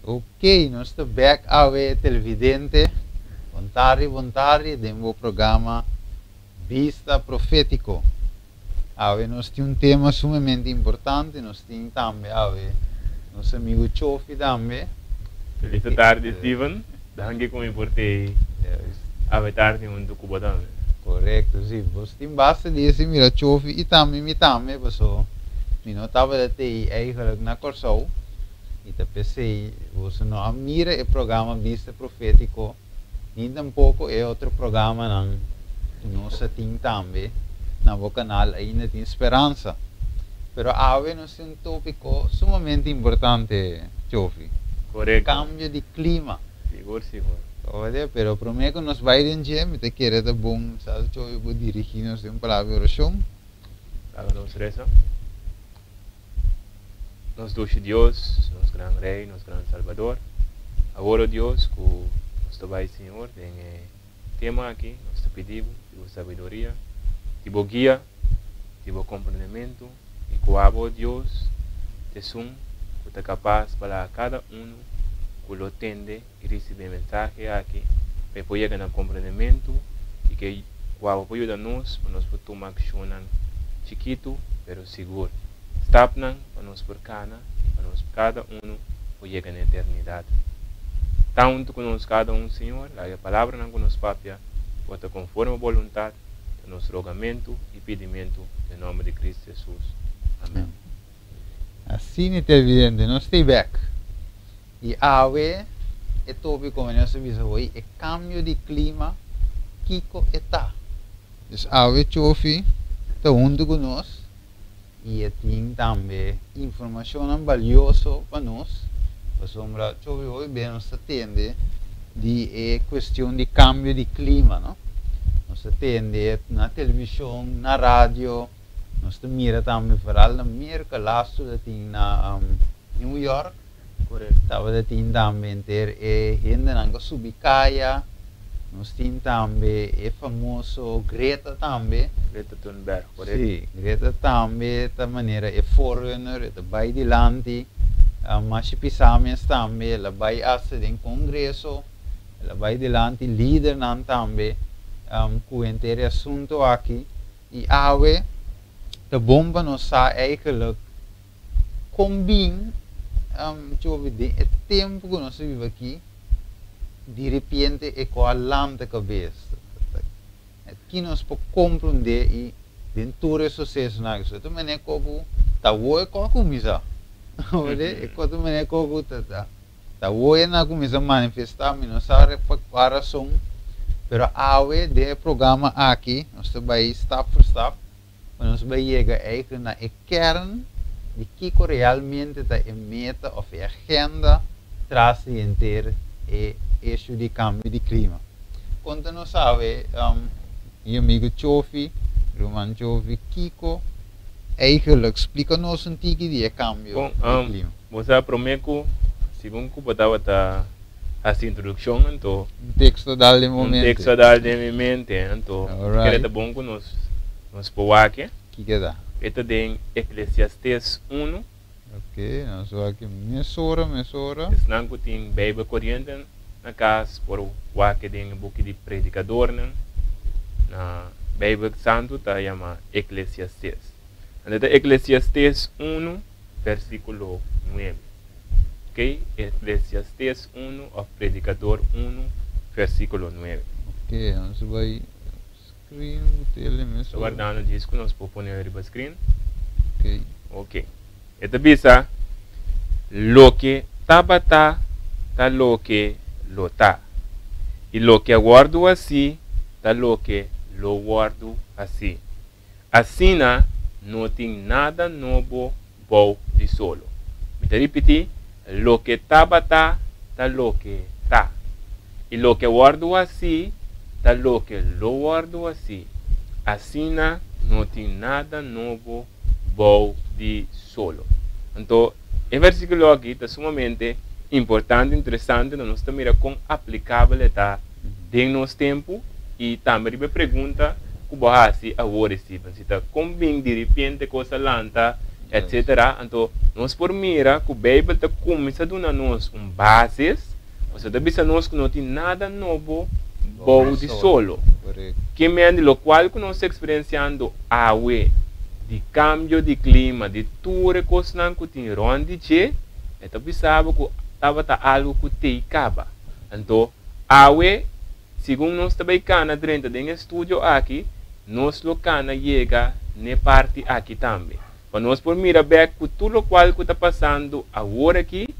Ok, nós estamos back ao televidente, vontade, do programa Vista Profético. Nós temos um tema sumamente importante, nós temos também nosso amigo Chofi também. Feliz tarde, Steven. Danke como importei a tarde muito Cuba também. Correto, sim. Você tem bastante desse, mira, Chofi e também, pessoal. Eu não estava até eigenlijk na Corsou. E te pensei, você não mira o programa Vista Profético, nem tampouco é outro programa não, nós temos também, no canal ainda tem esperança. Pero hoje nós temos um tópico sumamente importante, Chofi. Correto. Cambio de clima. Seguro. Olha, pero prometo que nós vai dia, me te querer de bom, sabe, Chofi, vou dirigir-nos de palavra de oração. Háganos reza. Nos doce Deus, nos gran Rei, nos gran Salvador. Agora, Deus, que nos vai, Senhor, tem tema aqui, nós te pedimos, tipo sabedoria, tipo guia, tipo compreendimento, e que o Deus te sum, que é capaz para cada que lo tende e receber mensagem aqui, para poder ganhar compreendimento, e que o apoio de nós, para nós tomar ação chiquito, pero seguro. Stapnan para nós por cana, para nós cada por chegar na eternidade. Tanto conosco cada Senhor, a palavra não conosco papia, bota conforme a vontade, do nosso rogamento e pedimento, em nome de Cristo Jesus. Amém. Assim é evidente, nós estamos back. E hoje, é tópico como nós vimos hoje, é cambio de clima, Kiko está. Então, hoje, Chofi, está junto conosco. E tem também informação valiosa para nós. Para hoje bem nós atende de questão de cambio de clima, não? Nós atende na televisão, na rádio, nós mira também para na América Latina, tem na New York, estava tem também ter gente na Subicaia. Nós temos também o famoso Greta também. Greta Thunberg, correto? Sim, Greta também, da maneira, é forerunner, é vai dilante. Mas pensamos também, ela vai assistir em congresso, ela vai dilante, líder também, com o inteiro assunto aqui. E hoje, a bomba nos eigenlijk combina, o tempo que nós vivemos aqui, de repente é com a lâmpada cabeça. Aqui nós podemos compreender e dentro do sucesso na vida. Tu me como tá hoje com a comida. Olha, é quando me como tá hoje na comida manifestar, mas não sabe a razão. Pero hoje de programa aqui, nós vamos step por step, nós vamos chegar na kern de que realmente está a meta ou a agenda traz inteira e eixo de cambio de clima. Quando não sabe, meu amigo Chofi, Roman Chofi, Kiko, eigenlijk explica-nos um tique de cambio de clima. Você promete, segundo que eu estava essa introdução, então texto dali momento. Texto dali momento, então é bom que nós podemos aqui. Que dá? Este tem Eclesiastes 1. Ok, nós vamos aqui mesora. Esse não tem Bíblia corrente na casa por o que tem um book de predicador na Bíblia Santo está chama Eclesiastes. Então Eclesiastes 1 versículo 9. Ok? Eclesiastes 1 o predicador 1 versículo 9. Ok, nós vamos screen tele mesora. Guardando o disco nós podemos pôr no screen. Ok. Ok. Esta bisa lo que tabata ta lo que lo tá. E lo que guardo assim, tá lo que lo guardo assim. Assim não tem nada novo bom de solo. Me te repetir, lo que tabata tá lo que tá. E lo que guardo assim, tá lo que lo guardo assim. Assim não tem nada novo bom de solo. Então, o versículo aqui está sumamente importante, interessante, nós estamos mirando com aplicável está de nosso tempo e também me pergunta como assim agora se está com bem de repente coisa lanta etc. Então, nós por mira que o Bíblia está começa a dar nós bases, ou seja, bisa nós que não tem nada novo, bom de solo. Correto. Que meande lo qual que nós experienciando awe de cambio de clima, de tudo coisa que tem ronde che, então pensava que estava algo que te acaba. Então, awe, segundo nós também cana dentro do estúdio aqui, nós lo cana chega na parte aqui também. Quando nós por mira back que tudo o qual que está passando agora aqui,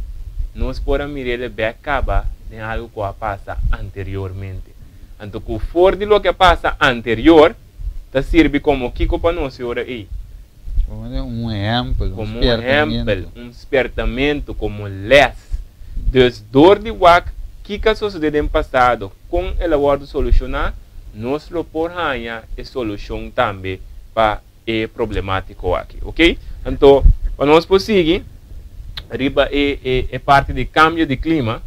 nós por mirar back acaba de algo que passa anteriormente. Então, que for de lo que passa anterior, está serve como Kiko para nós agora aí. Como exemplo, Como exemplo, despertamento, como les. Dus, door die wak, kika sucedeu no passado, com ela guarda solucionar, nós lo por hanha e solução também para o problemático aqui, ok? Então, para nós prosseguir, riba é parte de cambio de clima.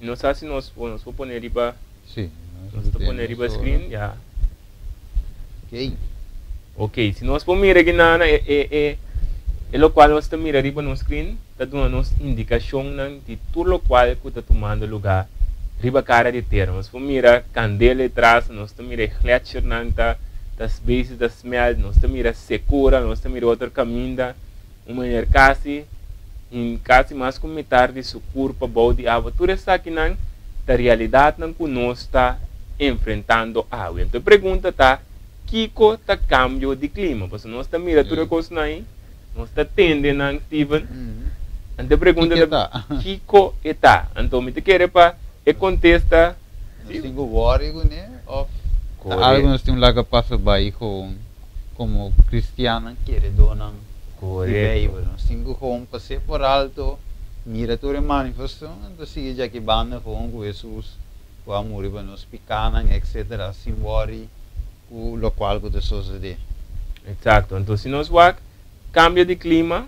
Não sei se nós vamos pôr riba. Sim. Nós vamos pôr riba screen, já. Ok. Ok, se nós formos mirar aqui na o qual nós estamos mirando riba no screen, está dando nos indicação de tudo o qual que está tomando lugar riba cara de terra. Nós vamos mirar candela atrás, nós estamos mirando gletscher nanta, das bases da smelt, nós estamos mirando secura, nós estamos mirando outro caminho, uma quase mais com metade de seu corpo, bom de água. Tudo isso aqui na realidade que nós está enfrentando água. Então a pergunta está, Kiko está cambio de clima? Porque nós estamos mirando tudo isso aí, nós está tendendo, Steven. Então a pergunta está, Kiko está? Então me te quer para e contesta. Nós temos worry, né? Algo nós temos lá que passa by como cristiano quer donar. Correto. Nós temos que passar por alto, mira toda a manifestação, então sigue já que banda com Jesus, o amor para nos picanan, etc. Sem worry, o local que sucede. Exato. Então se nós vamos cambio de clima,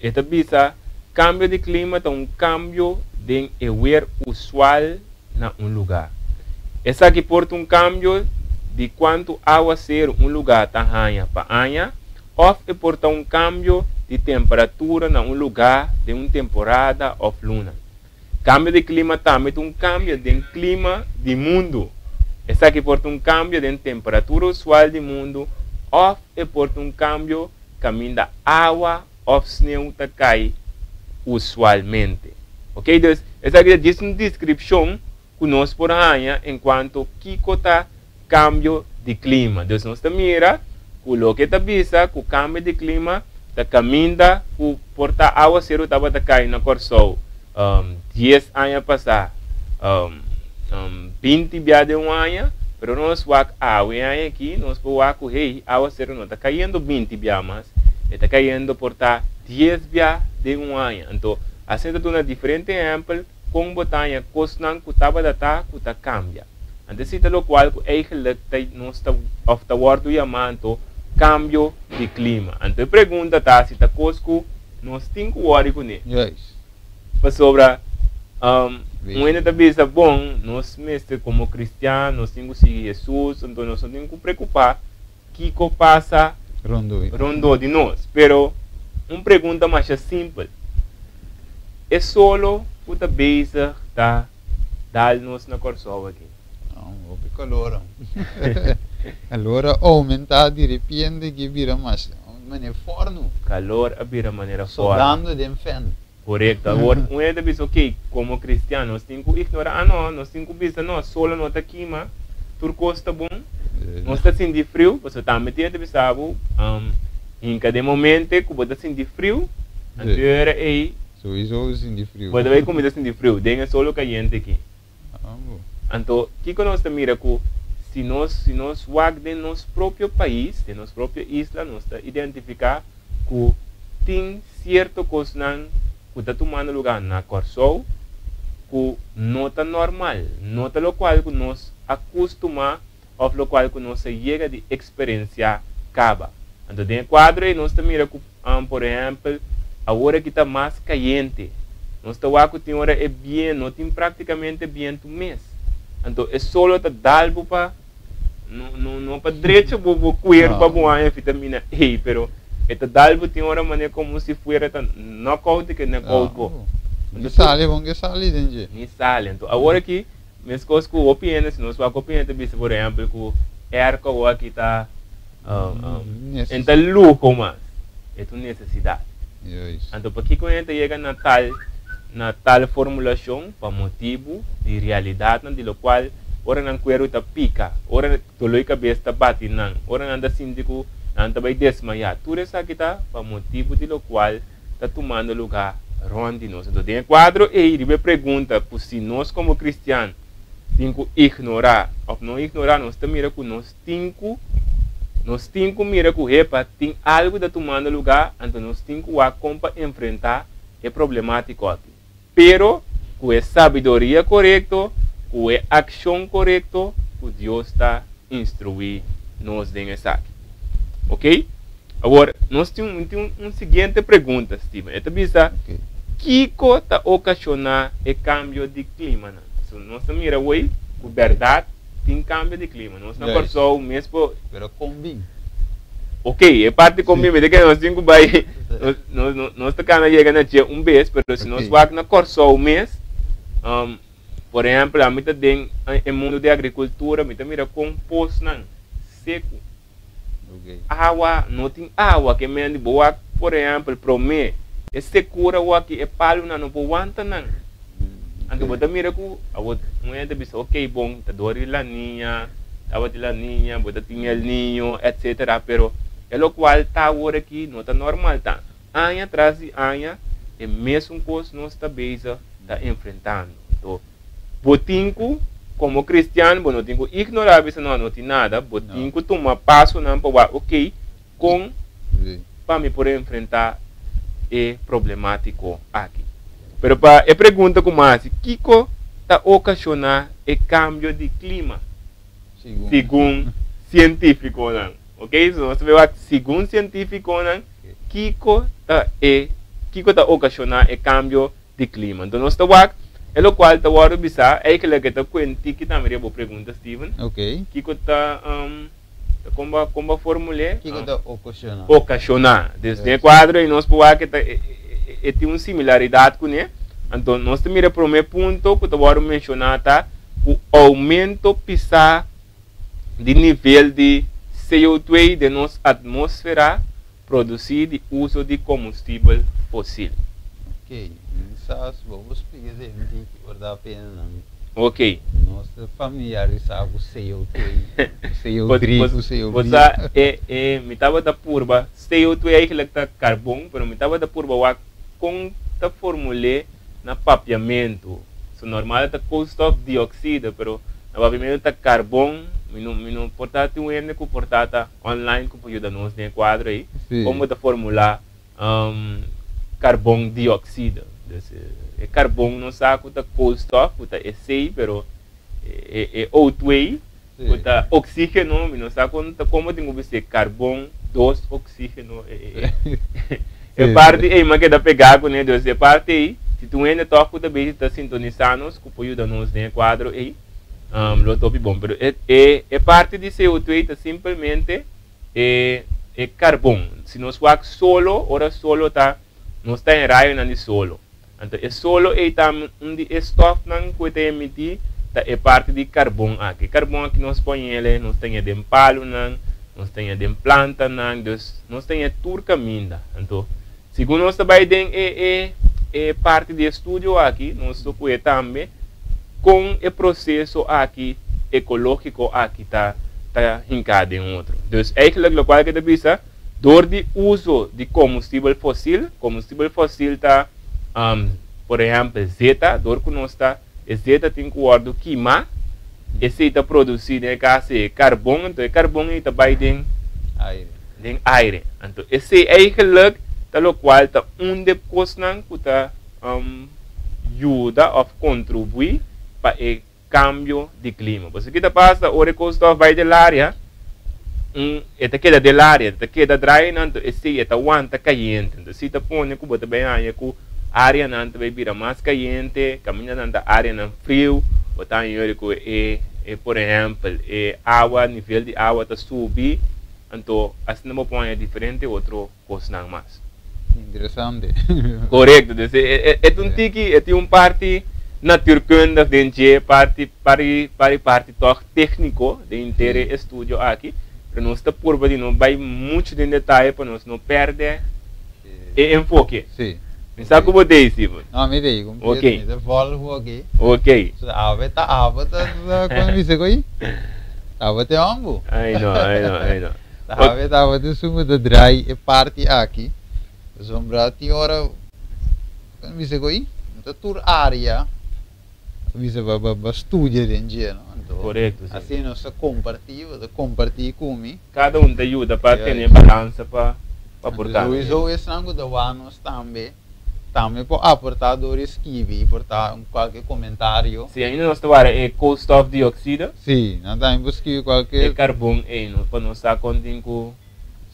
esta bisa cambio de clima é cambio de wear usual na lugar. Essa aqui porta cambio de quanto água ser lugar tá hanha para hanha, ou porta cambio de temperatura na lugar de temporada ou luna. Cambio de clima também cambio de clima do mundo. Essa aqui porta cambio de temperatura usual do mundo, ou porta cambio caminho da água ou sneeuw tá cai usualmente. Ok? Então, essa aqui diz uma descrição que nós por hanha enquanto Kiko está cambio de clima. Então, nós mira que o que está bisa que o cambio de clima está caminhando que porta água zero estava cair na Corsol 10 anos passar 20 dia de ano, pero nós wak água aqui, nós podemos que hey, água zero não está caindo 20 dia mais, está caindo porta 10 dia de ano. Então, assim é um diferente exemplo com botanha cosnan que estava data que está cambia. Então, se o qual eigenlijk nós está of the word chamado cambio de clima. Então, pergunta tá se está cosco nós temos que worry com ele. Yes. Para sobre ainda tá bisa bom, nós mestre como cristianos, nós temos que seguir Jesus, então nós não temos que preocupar que passa rondo de nós. Pero uma pergunta mais simples. É solo puta beza tá dal-nos na Corsol aqui. Não, vou ficar calor. Allora aumenta de repente que vira mais maneira forno. Calor a vira maneira forno. Soldando de fan. Correto. Agora, um é de ok, como cristiano, nós temos que ignorar, nós temos que pensar, não, solo não está aqui, mas turco está bom, nós está sentindo frio, você também tem que pensar, em cada momento que você está sentindo frio, anterior aí, sowieso sentindo frio. Pode ver como está sentindo frio, tem solo caliente aqui. Então, o que nós estamos mirando que se nós wag de nosso próprio país, de nossa própria isla, nós está identificar que tem certo coisa que está tomando lugar na Corsol, que não está normal, não está o qual que nós acostumamos, ou o qual que nós chega de experienciar acaba. Então, dentro do quadro aí, nós estamos mirando que, por exemplo, a hora que está mais caliente, nós estamos que tem hora é bem, não tem praticamente bem do mês. Então, é só está dado para não para direito o cuero para boa vitamina E, pero esta dalbo tem uma maneira como se fuera knockout que knockout bo. Que sale, bom que sale, dentro. Ni sale. Então agora aqui, minhas coisas com opinião, se nós vamos opinião também, por exemplo, com erco ou aqui tá então luxo mas é uma necessidade. Então para que quando chega na tal formulação para motivo de realidade de lo qual ora não quero ta pica, ora doloi cabeça bate não, ora anda síndico anda vai desmaiar. Tudo isso aqui tá para motivo de lo qual está tomando lugar ronde nós. Então tem quadro e ele pergunta se nós como cristianos temos que ignorar ou não ignorar nós também mira que nós temos que mira que repa tem algo da tomando lugar, então nós temos que enfrentar é problemático aqui. Pero com a sabedoria correta, com a ação correta, o Deus está instruindo nós nessa aqui. Ok? Agora, nós temos uma seguinte pergunta, Steven. Esta bisa, Kiko está ocasionar o cambio de clima? So, nós mira hoje, com verdade, tem cambio de clima. Nós não passou o mês por... Pero combina. Ok, é parte combina, de que nós temos que vai... Nós estamos chegando a dia mês, mas se nós vamos na corso o mês, por exemplo, a mim tem no mundo de agricultura, mim mira composto não seco. Água, não tem água que me boa, por exemplo, promê, é secura o aqui, é palo não pode aguentar não. Então você mira que a outra mulher diz, ok, bom, tá dori la niña, você tem el niño, etc. Pero é o qual está agora aqui, não está normal, tá? Anos atrás de anos, é mesmo coisa nós está enfrentando. Então, botinco, como cristiano, não tem que ignorar isso, não tem nada, botinco toma passo não para ok, para me poder enfrentar é problemático aqui. Pero para a pergunta como assim, Kiko está ocasionar o cambio de clima? Segundo científico, não? Ok? So, nós vemos que segundo científico, não? Kiko está ocasionar o cambio de clima. Então, nós estamos é o qual está agora bisa é que ele está quente que também é boa pergunta, Steven. Ok. Kiko está como formulé? Kiko está ocasionar. Ocasionar. Desde o quadro e nós podemos que tem uma similaridade com ele. Então, nós temos o primeiro ponto que eu vou mencionar, tá? O aumento pisar de nível de CO2 de nossa atmosfera produzido de uso de combustível fóssil. Ok, vamos explicar gente que vale a pena não. Ok. Nós familiarizar com CO2, CO3, você me estava da curva, CO2 é que está carbono, mas me estava da curva com a formulê na papiamento. So, normal é custo de dioxida, mas na papiamento está carbono. Não portátil é que portátil online que pode ajudar-nos nesse quadro aí. Como está formular carbono dioxida. É carbono não sabe que custo, que é sei, mas é O2, que é oxígeno, não sabe como tem que ser carbono, 2 oxígeno. É parte aí, mas que dá pegar com ele, é parte aí. Se tu ainda toca também está sintonizando, que pode ajudar-nos nesse quadro aí. Lo top bom, pero é parte de CO2 tá simplesmente é carbono. Se nós vamos solo, ora solo tá, nós está em raio não de solo. Então é solo é tam onde estof não que emitir tá é parte de carbono aqui. Carbono aqui nós põe ele, nós tem de palo não, nós tem de planta não, nós tem turca minda. Então, segundo nós também tem é parte de estudo aqui, nós só que também com o processo aqui ecológico aqui tá hincado em outro. Então, é aquilo que eu pensa, dor de uso de combustível fóssil tá, por exemplo, zeta, dor que nós tá, zeta tem que guardar queimar, esse está produzido em casa carbono, então carbono está vai em aire. Então, esse é aquilo que qual tá onde coisa que tá ajuda a contribuir para o cambio de clima. Porque aqui passa, o recurso vai da área, esta queda da área, esta queda dry, então esse esta aguanta caliente. Então se está pondo que bota bem aí que a área não vai virar mais caliente, caminha na área não frio, botar em olho que por exemplo, água, nível de água está subir, então assim não põe diferente outro coisa não mais. Interessante. Correto, dus é um parte natuurkundig dentro parte toch técnico de inteiro estúdio aqui, para nós estar por de não vai muito em detalhe para nós não perder o enfoque. Sim. Me sabe como é isso, Steven? Não, me dei, como Ok. me volvo aqui. Ok. Ave tá como me sei aí. Ave te ambo. I know. Ave de sumo de dry e parte aqui. Sombra ti ora como me sei aí. Então tour área. Me sei ba studio dentro, não? Correto. Assim nós compartilhar comigo. Cada um te ajuda para ter balança para portar. Isso é algo da anos também pode aportar dores kiwi, aportar qualquer comentário. Sim, ainda nós estamos é costo de dioxida. Sim, não tem buscar qualquer. É carbono para nós estar contendo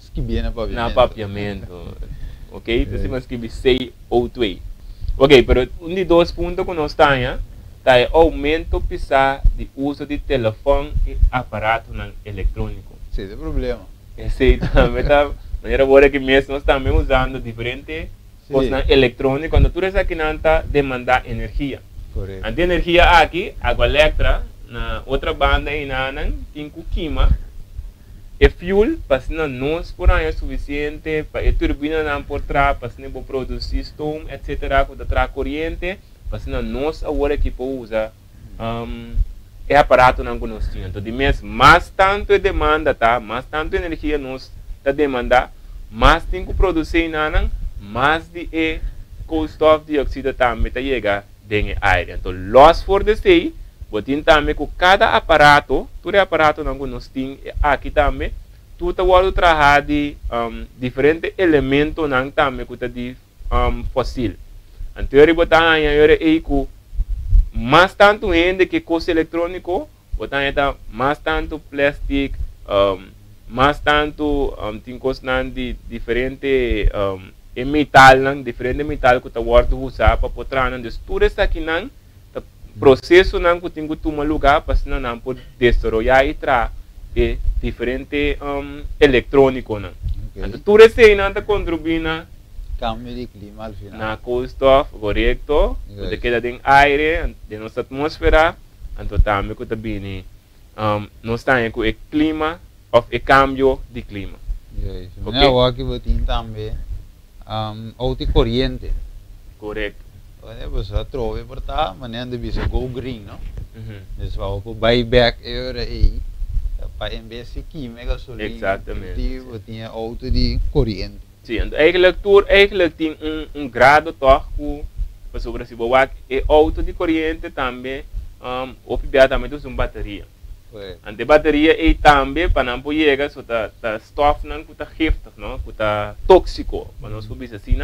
esquibi na papiamento. Ok? Então se nós esquibi sei ou dois. Ok, pero de dois pontos que nós temos é aumento pisar de uso de telefone e aparato eletrônico. Sim, é problema. Esse também está maneira boa que mesmo nós estamos usando diferente coisas eletrônicas quando tudo isso aqui não está demandar energia. Correto. A energia aqui, água elétrica, na outra banda aí não tem queima. E fuel, para se não por aí é suficiente, para a turbina não por trás, para se não produzir storm, etc. Quando traz corrente, para se não agora que pode usar é aparato não nós temos. Então, de mês, mais tanto demanda, tá? Mais tanto energia nós está demandando, mais tem que produzir não, mais de costo de dioxida também está chegando dentro do ar. Então, loss for the say, botin também com cada aparato, todo aparato não nós temos aqui também, tu está o trabalhar de diferentes elementos não também que está de fóssil. Então, eu botar aí com mais tanto ainda que coisa eletrônico, botar aí mais tanto plástico, mais tanto tem coisas de diferente metal, diferente metal que está usado para botar então tudo isso aqui não processo não que tem que tomar lugar para se não pode destruir e trazer diferente eletrônico não. Então tudo isso aí não está contribuindo cambio de clima al final. Na custo correto, de queda de aire, de nossa atmosfera, então também que também nós temos o clima ou o cambio de clima. Okay. Eu aqui botin também auto corrente. Correto. Olha, você trove por tá, maneira de bisa go green, não? Isso vai o buyback era aí para em vez de química gasolina. Exatamente. Botin auto de corrente. Sim, eigenlijk tem grado toch para sobre se boa e auto de corrente também obviamente usa bateria. Ante bateria e também para não poder so ta stof não que tá giftig, não, que tá tóxico, para nós pobres assim,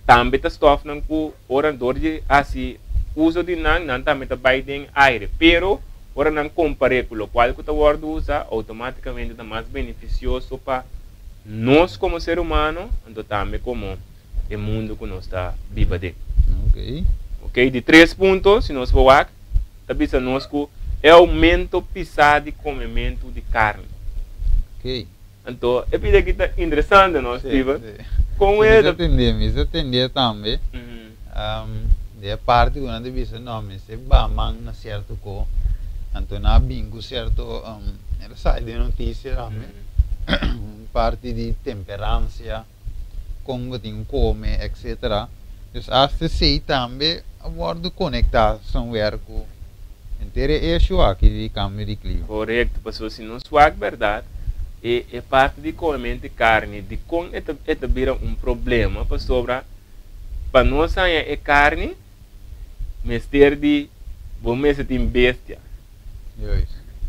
também tá stof não que orandor de assim uso de não também tá vai em aire, pero ora não compare com o qual que tá word usa automaticamente tá mais beneficioso para nós como ser humano, então também como o mundo que nós está vivendo. Ok, de 3 pontos, se nós for aqui, também nós que é aumento pisar de comimento de carne. Ok. Então, é bem que está interessante, não, Steven? Como é? Isso atender também. De parte que não deve ser nome, se bamang na certo co, então na bingo certo, ela sai de notícia também. Parte de temperança, como tem come, etc. Dus até sei também a bordo conectar somewhere com inteiro eixo aqui de câmbio de clima. Correto, pessoal, se não é verdade, é parte de comer carne, de com é vira problema para sobrar, para nós é carne, mestre de bom mês tem bestia.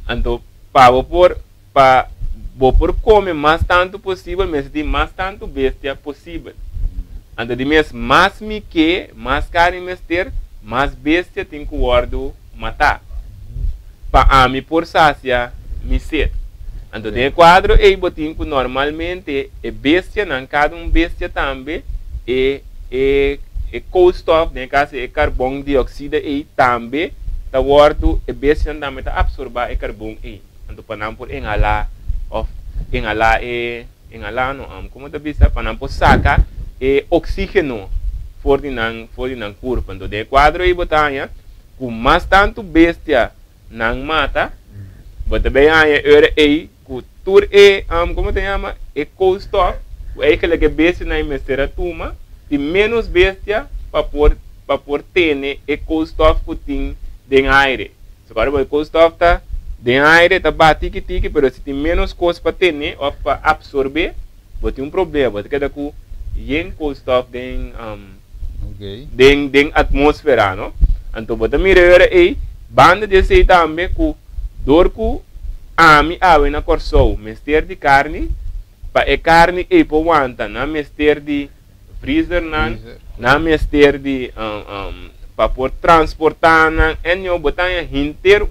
Então, para por comer mais tanto possível, mas de mais tanto bestia possível. Então, de mais me que, mais carne mestre, mais bestia tem que guardo matar. Para a me por sacia, me ser. Então, de quadro, eu botinho que normalmente é bestia, não cada bestia também, é costo, né, caso é carbono dioxida, e também, ta wordo e besi anda meta absorba e carbon e ando panam por engala of engala no como ta bisa panam por saca e oxígeno for dinang corpo ando de quadro e botanya com mais tanto bestia nang mata bota bem aí e com tur e como te chama e costof o é que bestia na mesera tuma de menos bestia para por ter e costof putin de aire. So agora o costof tá de aire tá bate que pero se tem menos coisa para ter ou para absorver, bote problema, bote que dá com yen costof den den atmosfera, no? Então bote mira aí banda de sei também com dor com ami ave na corso, mester de carne, para e carne e po wanta na mester de freezer na mester de para por transportar en eu botar hinter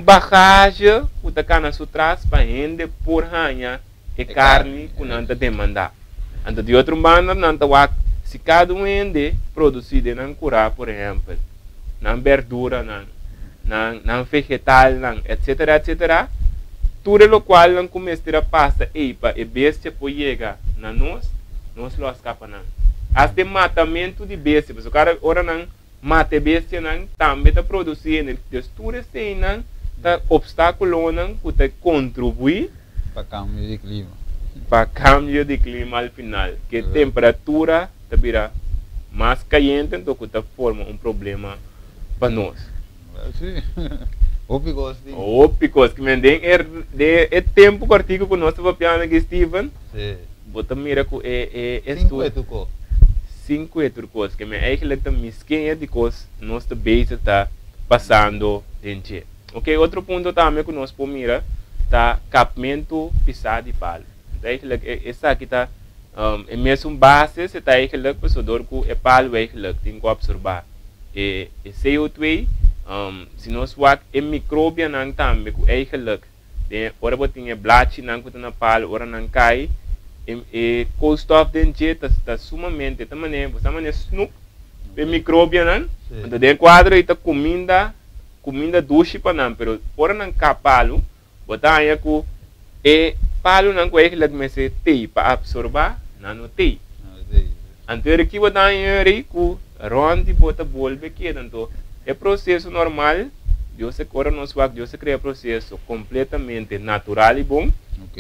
bagagem o da cana sutras para rende por ranha e carne com nanta demanda. Então de outro banda nanta wak se cada ende produzido na cura por exemplo na verdura na vegetal etc tudo lo qual não começar a pasta e para e bestia por chegar na nós lo escapa não. Até matamento de bestia, porque o cara ora não mata bestia não também está produzindo textura sem não tá obstáculo não que tá contribui para cambio de clima. Para cambio de clima al final, que temperatura tá vira mais caliente então que tá forma problema para nós. Sim. Opicos que me den é tempo partido com nosso papiano aqui Steven. Sim. Bota mira com cinco eturcos que me eigenlijk de misquinha de coisas nossa base está passando dentro. Ok, outro ponto também que nós podemos mirar tá capamento pisado de palo. Então eigenlijk essa aqui tá é mesmo base se tá eigenlijk pessoador com é palo eigenlijk tem que absorver e CO2 se nós wak é micróbio não também com eigenlijk de ora botinha blachi não com na palo ora não cai e costof dentro está sumamente também snoop e micróbio não então de quadro está comida doce para não pero ora não capalo botar aí com e palo não com eigenlijk me se tei para absorver não tei anterior aqui botar aí com ronde bota bolbe que então é processo normal Deus se cora nos wak Deus se cria processo completamente natural e bom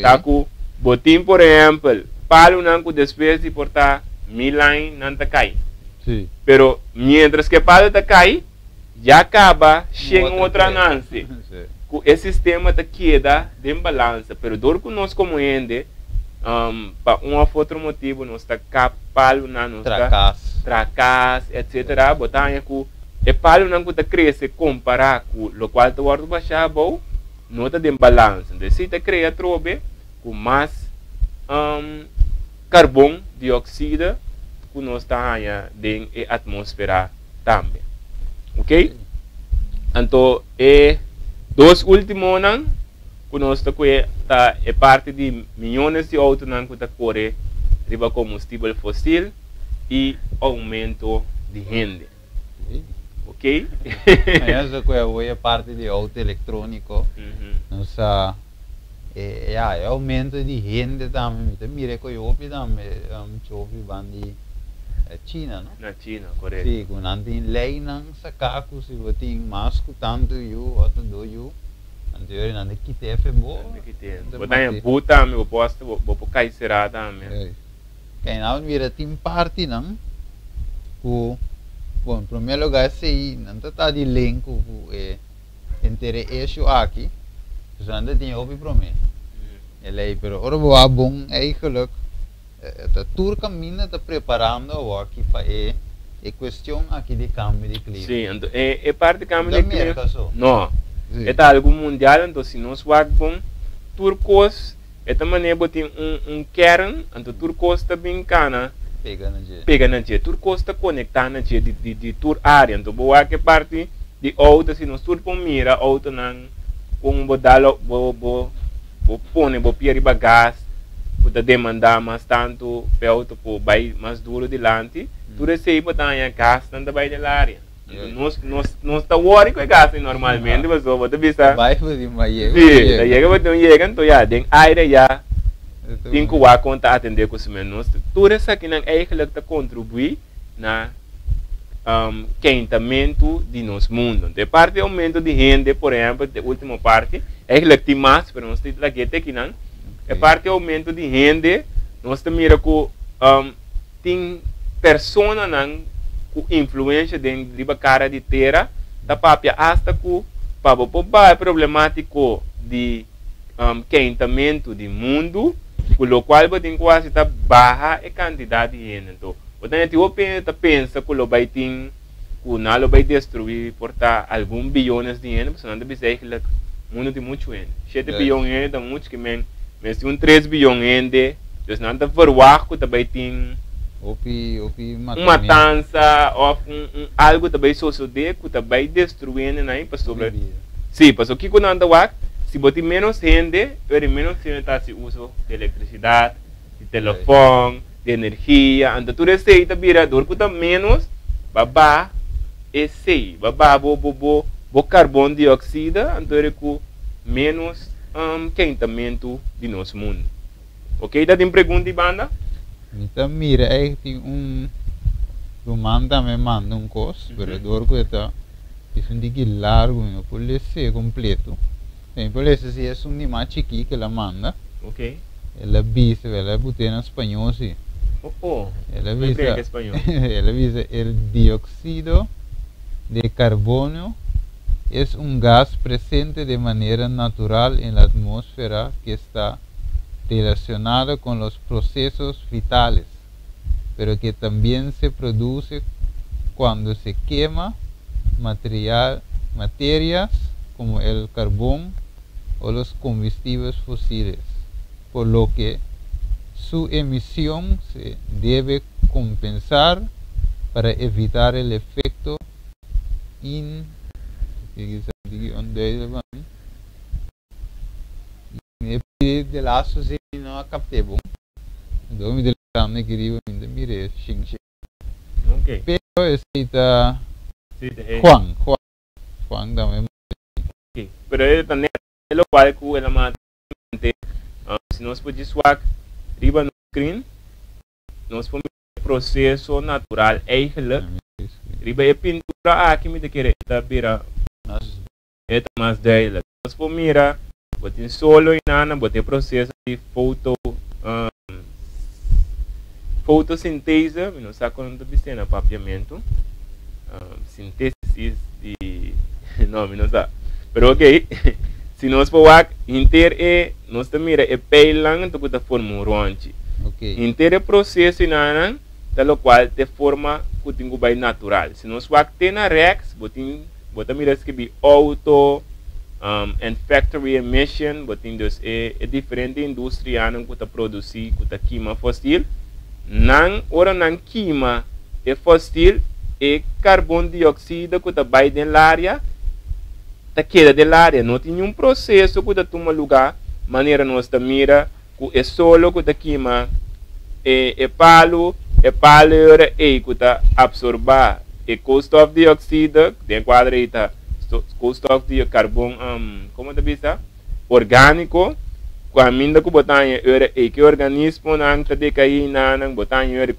tá com botim por exemplo palo não com depois de portar milai não tá cai pero mientras que palo tá cai já acaba chega outra nance com esse sistema tá queda de balança pero dor com nós como ende para outro motivo nós tá palo não nós tracas etc botar com e palo não tá cresce comparar com o qual tá guardo baixar bom nota de balança então se tá cria trobe com mais carbono dióxido que nós está aí dentro da atmosfera também, ok? Então dois últimos não que nós está é parte de milhões de autos não que está corre riba combustível fóssil e aumento de renda, ok? Essa é parte de auto eletrônico, nossa é aumento de renda também. Então, mira que eu vi também, chove bandi China, não? Na China, correto. Sim, quando não tem lei não sacaco se você tem mais que tanto eu ou do eu, anterior não tem que ter foi bom. Botar em buta também, eu posto, vou cair será também. Quem não mira tem parte não, o bom, em primeiro lugar se não tá de elenco entre esse aqui, dus ainda tem hobby para mim. Ele pero ora boa bom eigenlijk a tour caminho está preparando aqui para é questão aqui de câmbio de clima. Sim, então é parte de câmbio de clima. Não, é algo mundial, então se nós vamos bom turcos é também botem kern, então turcos também cana pega na dia turcos está conectado na dia de tour área, então boa que parte de outra se nós tur com mira outra não com bodalo bo pone bo pieri bagas puta demandar mais tanto pe auto po vai mais duro dilante tu recebe botanha gas nanda vai de área Nós está worry com gasta normalmente, mas só você bisa. Vai fazer mais Sim, chega você não chega, então já tem aire já. Tem que o conta atender com os menos. Tudo isso aqui não é que está contribuir na quentamento de nosso mundo. De parte aumento de renda, por exemplo, de última parte, é que tem mais, mas nós temos aqui que não. É parte aumento de renda, nós temos que tem pessoas não com influência dentro da cara de terra, da papia hasta que para o problemático de quentamento do mundo, com o qual tem quase barra a quantidade de renda. Então, você pensa que o vai ter que não vai destruir por alguns bilhões de renda, porque não deve ser que o mundo tem muito renda. 7 bilhões de renda, muito que men, mas 3 bilhões de renda, então não deve ver que vai ter uma matança ou algo também suceder que também destruindo né para sobre sim para o que quando anda lá se botar menos renda menos está se uso de eletricidade de telefone de energia anda tudo isso aí também dor que menos babá esse babá bo carbono dióxido anda com menos quentamento de nosso mundo. Ok, dá tem pergunta banda? Então, mira, é que manda um costo, pero dor que está é um dique largo, não pode ser completo. Tem por isso se é um de mais chiqui que ela manda. Ok. Ela visa, ela bota em espanhol sim. Ela visa, ela visa el dióxido de carbono es un gas presente de manera natural en la atmósfera que está relacionado con los procesos vitales, pero que también se produce cuando se quema materias como el carbón o los combustibles fósiles, por lo que su emisión se debe compensar para evitar el efecto de laço se não captei bom. Do me delame querido me mire xing xing. Ok. Pero está Juan também. Ok. Pero ele também é o qual que ela mata se nós podemos swag riba no screen nós podemos processo natural eigenlijk riba é pintura aqui me querer da bira é mais dela nós podemos mirar botem solo e nada, botem processo de fotossíntese, não sei quando você na papiamento, síntese de, não sei, pero ok, se nós for inter nós também é peilang, então que forma ronche, inter processo e nada, da qual te forma que tem que natural, se nós for ter na rex, botem mira que auto and factory emission, botin dus diferente indústria que está produzir, que está queima fóssil, não ora não queima fóssil e carbono dióxido que está vai dentro da área, está queda da área, não tem um processo que está toma lugar, maneira nós está mira que solo que está queima palo que está absorbar custo de dióxido, de quadrita custo de carbono, como te bisa, orgânico, quando minda que botanha era que organismo não está decair não botanha era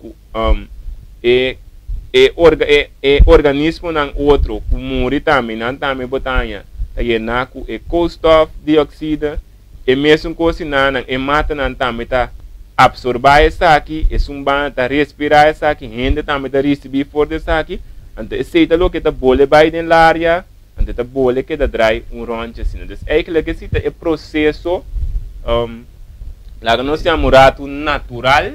organismo não outro, que morre também não também botanha, tá na com custo de dióxido, e mesmo coisa não mata não também tá absorber essa aqui, sumban tá respirar essa aqui, rende também tá receber fora dessa aqui, então esse é o que tá bole vai dentro da área. Então, a bola que dá ronche assim. Então, é que é processo, lá que nós chamamos rato natural,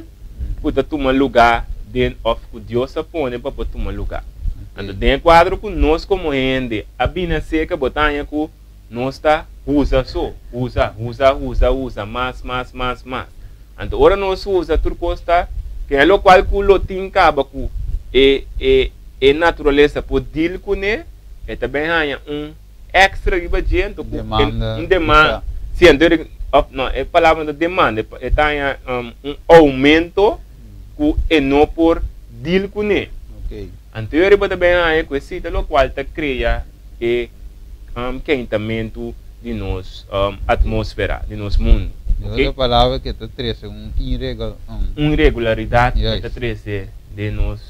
para tomar lugar dentro do que Deus põe para tomar lugar. Então, dentro do quadro que nós como rende, a bina seca, botanha que nós está usa mais. Então, ora nós usa tudo costa, que é o qual que o tem acaba com natureza por deal com ele. E também há extra gente demanda se andar não é palavra de demanda é tem aumento que é não por deal com ele Anterior para bem aí com esse lo qual ta cria e quentamento de nos atmosfera, de nos mundo. Okay? A palavra que está trece Irregularidade que está trece de nos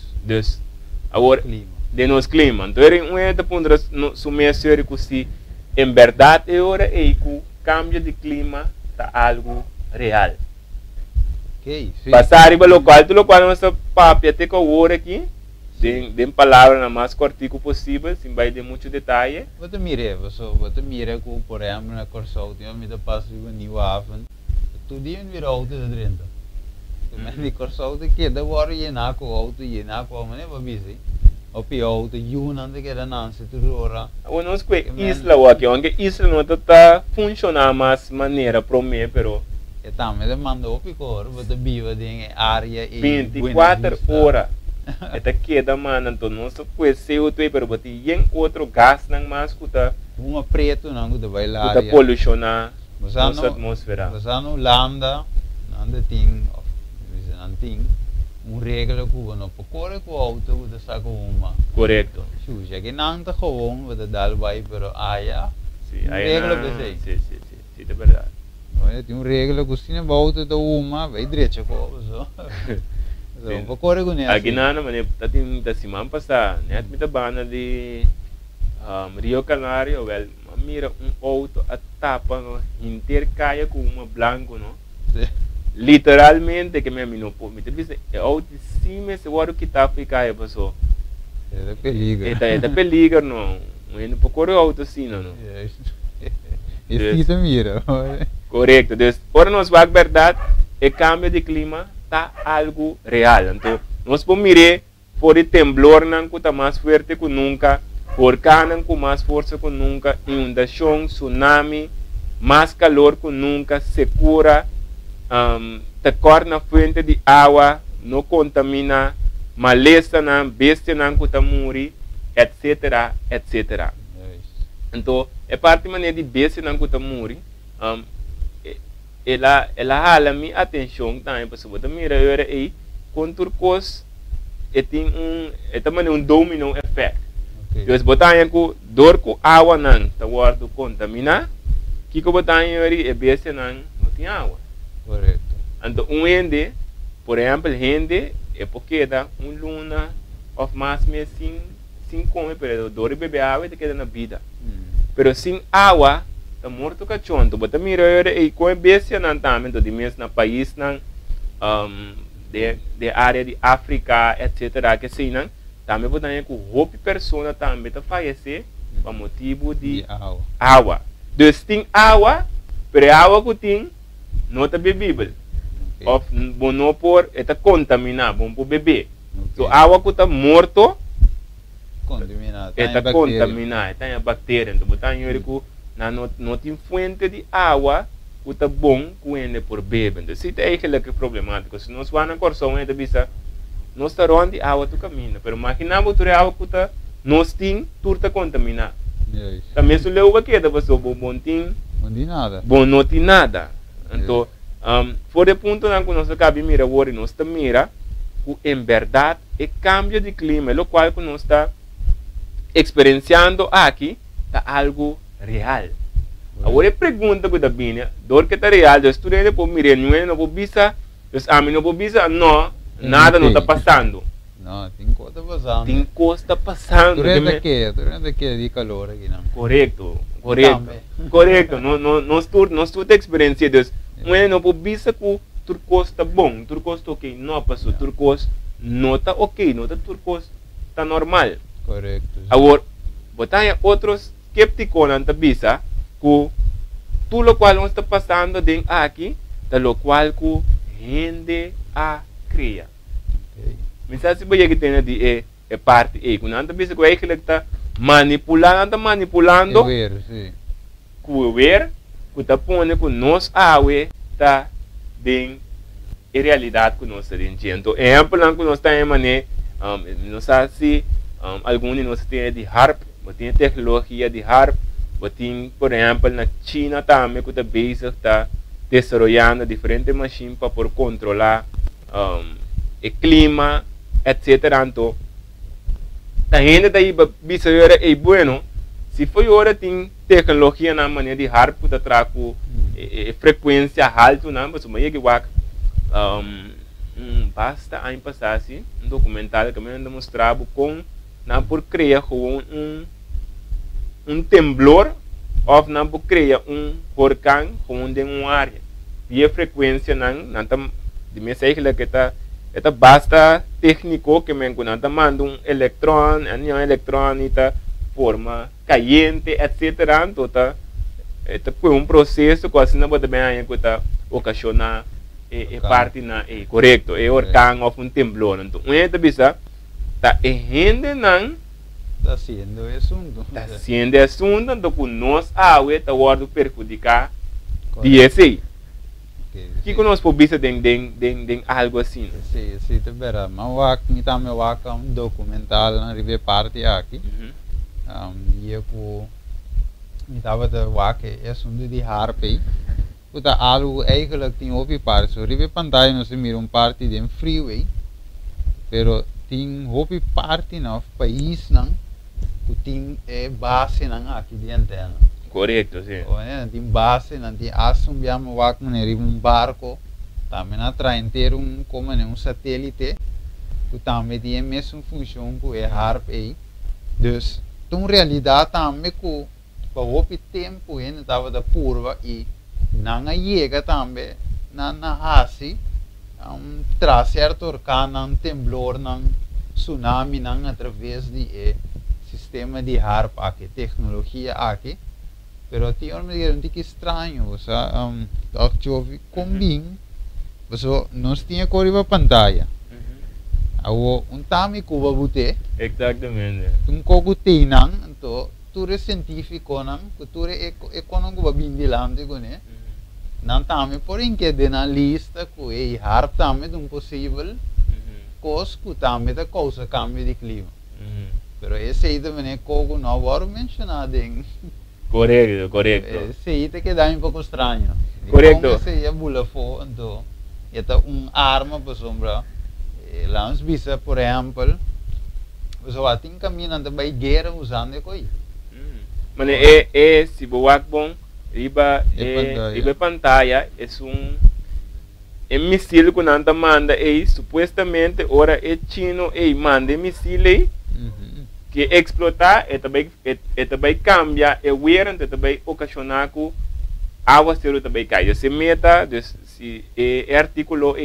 agora de nos clima. Então é da ponto sumesser que se em verdade agora é que o cambio de clima tá algo real. Okay, passar riba local, tu local nossa papi até que agora aqui de palavra na mais cortico possível, sem vai de muito detalhe. Wat mire, wat mire que por exemplo na Corsou, tinha me da passo de Nieuw Haven. Tu dia vir auto da dentro. Tu me di Corsou de que da war je na ko auto je na ko mane ba busy. O pi auto Yunan de que da nanse tu ora. O nós que isla o aqui, onde isla não tá funcionar mais maneira pro me, pero e também demanda o picor, você vive em área e 24 horas. Eta queda mano, então não só pode ser o teu, pero bati em outro gás não mais kuta. Uma preto não kuta vai lá. Kuta polucionar nossa atmosfera. Você não landa, não tem, não tem regra que não pode com o auto, você saca uma. Correto. Suja que não tá gewoon, você dá vai, pero aya. Sim, regra você. Sim, é verdade. Tem uma regra que se não volta da uma, vai direito com o aqui na maneira da semana passada, né? Me da banda de Rio Canário, well, mira auto a tapa no intercaia com uma branco, não? Literalmente que me amino por me dice é auto cima se o que tá ficar passou. É perigo. É perigo não. Não por correr auto assim não. Isso mira. Correto. Então, ora nós vai verdade, é cambio de clima tá algo real. Então, nós podemos mirar por o temblor não que tá mais forte que nunca, vulcão com mais força que nunca, inundação, tsunami, mais calor que nunca, secura, tecor na fonte de água, não contamina, maleza não, bestia não que tá morrer, etc, etc. Então, é parte maneira de bestia não que tá morrer. Ela hala minha atenção também para saber mira agora aí com turcos tem também domino effect. Então botar aí com dor com água não tá guardo contamina que botar aí é bem não tem água. Correto. Então ende por exemplo gente é porque dá luna of mais me sem comer pero dor beber água te queda na vida. Pero sem água tá morto cachonto, bota mira e com bestia não também do dimens na país não de área de África etc que sim não também botar aí com roupa pessoa também tá falecer por motivo de água. Dus tem água, pero água que tem não tá bebível. Of bom não por tá contaminar, bom por beber. So água que tá morto contaminada, tá contaminada, tem a bactéria, então botar aí com não tem fonte de água que está bom que por beber. Então, se é aquilo que é problemático, se nós vamos na Corsão, ainda bisa, nós está onde água tu caminha, mas imaginamos que a água que está, nós tem, tu está contaminado. Também se leu aqui, da pessoa, bom tem, bom não tem nada. Então, por o ponto que nós acabamos de mirar agora, nós está mira, que em verdade, é cambio de clima, o qual que nós está experienciando aqui, está algo real. Agora pergunta que da bine, dor que tá real, do estudante por mirar, não por visa, os amigos não por visa, não, nada não está passando. Não, tem coisa passando. Tem coisa passando. Durante que de calor aqui não. Correto. Nós tu te experiência dos, não por visa que turcos está bom, turcos está ok, não passou, turcos não está ok, não está turcos está normal. Correto. Agora, botar outros skeptico nanta bisa que tudo o qual está passando dentro aqui, da lo qual que gente a cria. Mas se você que tem de é parte e quando nanta bisa que é que está manipulando, que está pondo que nós awe está dentro a realidade que nós estamos dentro. Exemplo que nós estamos mané, não sei se alguns de nós tem de harp. Tem tecnologia de harp, tem, por exemplo, na China também que está bezig, está desenvolvendo diferentes máquinas para por controlar o clima, etc. Então, a gente daí bisa era é bueno. Se foi hora tem tecnologia na maneira de harp da traco frequência alta não, mas uma que wak basta a passar assim documentário que me demonstrava com na por criar um temblor ou na por criar huracão com uma área e a frequência não tá de mensagem que tá basta técnico que me encontra manda electrão eletrônica forma caliente etc então tá foi processo que assim não pode bem que ocasionar parte na correto huracão ou temblor então é bisa tá gente não está sendo assunto então com nós água tá word perjudicar DSI que nós podemos den algo assim sim tá vera mas o que também documental na rive parte aqui e eu estava de assunto de harpe puta algo eigenlijk tem ouvi parte so rive pantalla não se mira parte de freeway pero tem ouvi parte no país não que tem base não aqui de antena correto sim tem base não tem assumiamo wak rive barco também atrás ter como satélite que também tem a mesma função que é harpe dus toen realidade também que para o tempo ainda estava da curva e não chega também na hasi traz certo orcano temblor não tsunami não através de sistema de harp aqui tecnologia aqui pero tinha um que estranho sabe chove combin so nós tinha corriva pantalla tami kuba bute exatamente kogu tinang então ture científico não ture econômico bindilante com né não tami por inque de na lista que harp tami de possível cos que tami da causa cambio de clima pero esse aí também kogu não vou mencionar em correto esse aí que dá pouco estranho correto esse aí é bulafo então arma para sombra lá nos bisa por exemplo so ating caminhando by guerra usando coi mas se boak bom riba pantalla é míssil que não manda supostamente ora chino manda míssil que explotar também cambia o wear também ocasionar que água ser também cai se meta se artículo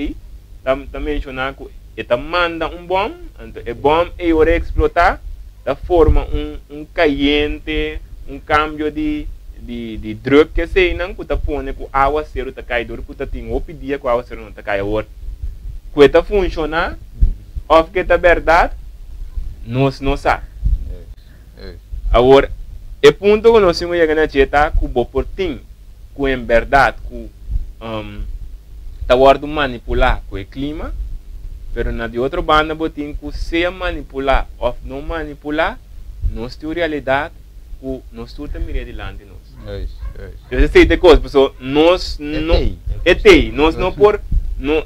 também mencionar que manda bom então bom ora explotar da forma caliente cambio de druk que sei não que põe com água ser tá cai dor que tem opidia com água ser não tá cai agora que tá funciona ou que tá verdade nós não sabe agora é ponto que nós temos que chegar na cheta que o portim que é verdade que tá guardo manipular com o clima pero na de outra banda botin que se manipular ou não manipular nós temos realidade que nós também adiante nós eu sei de coisa pessoal nós não nós não por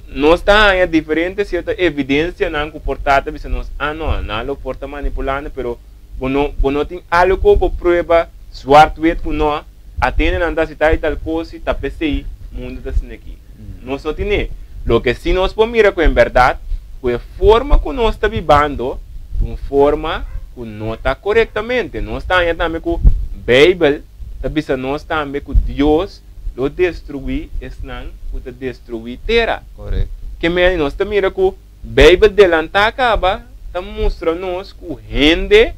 nós está em diferente certa evidência não comportada bisa nós não lo porta manipulando pero não tem algo que prova swart-wit que não atende nanda se tá tal coisa tá pensei mundo da aqui nós não tem lo que se nós por mira com verdade que a forma que nós está vivendo uma forma que não está corretamente nós está aí também com Bíblia tá bisa nós também com Deus lo destruir não que destruir terra correto que me nós está mira com Bíblia delanta acaba tá mostra nós que gente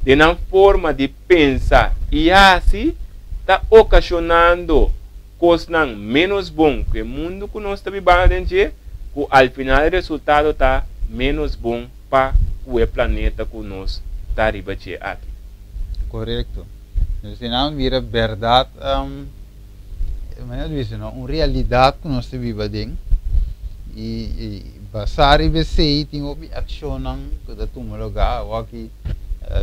de uma forma de pensar e assim está ocasionando coisas menos bom que o mundo que nós está vivendo que ao final o resultado está menos bom para o planeta que nós está aqui. Correto. Se não vira verdade, uma realidade que nós vivemos e basar e ver tem uma ação que está tomando lugar, ou que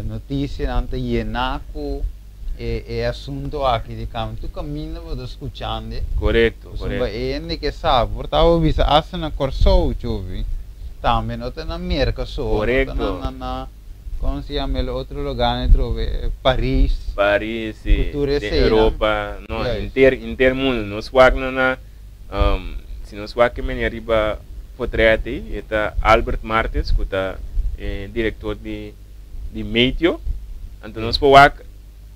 notícia não está llenaco assunto aqui de campo, tu caminha para escutando. Correto. É que sabe, portanto, visa assa na corso chove, também não tem na merca só, correto. Na ¿Cómo se llama el otro lugar? París. Paris, Cultura de cena. Europa, no, Yes. inter mundo, nos wak na se nos wak que me arriba portrete, eta Albert Martes, que está diretor de Meteo, então nós wak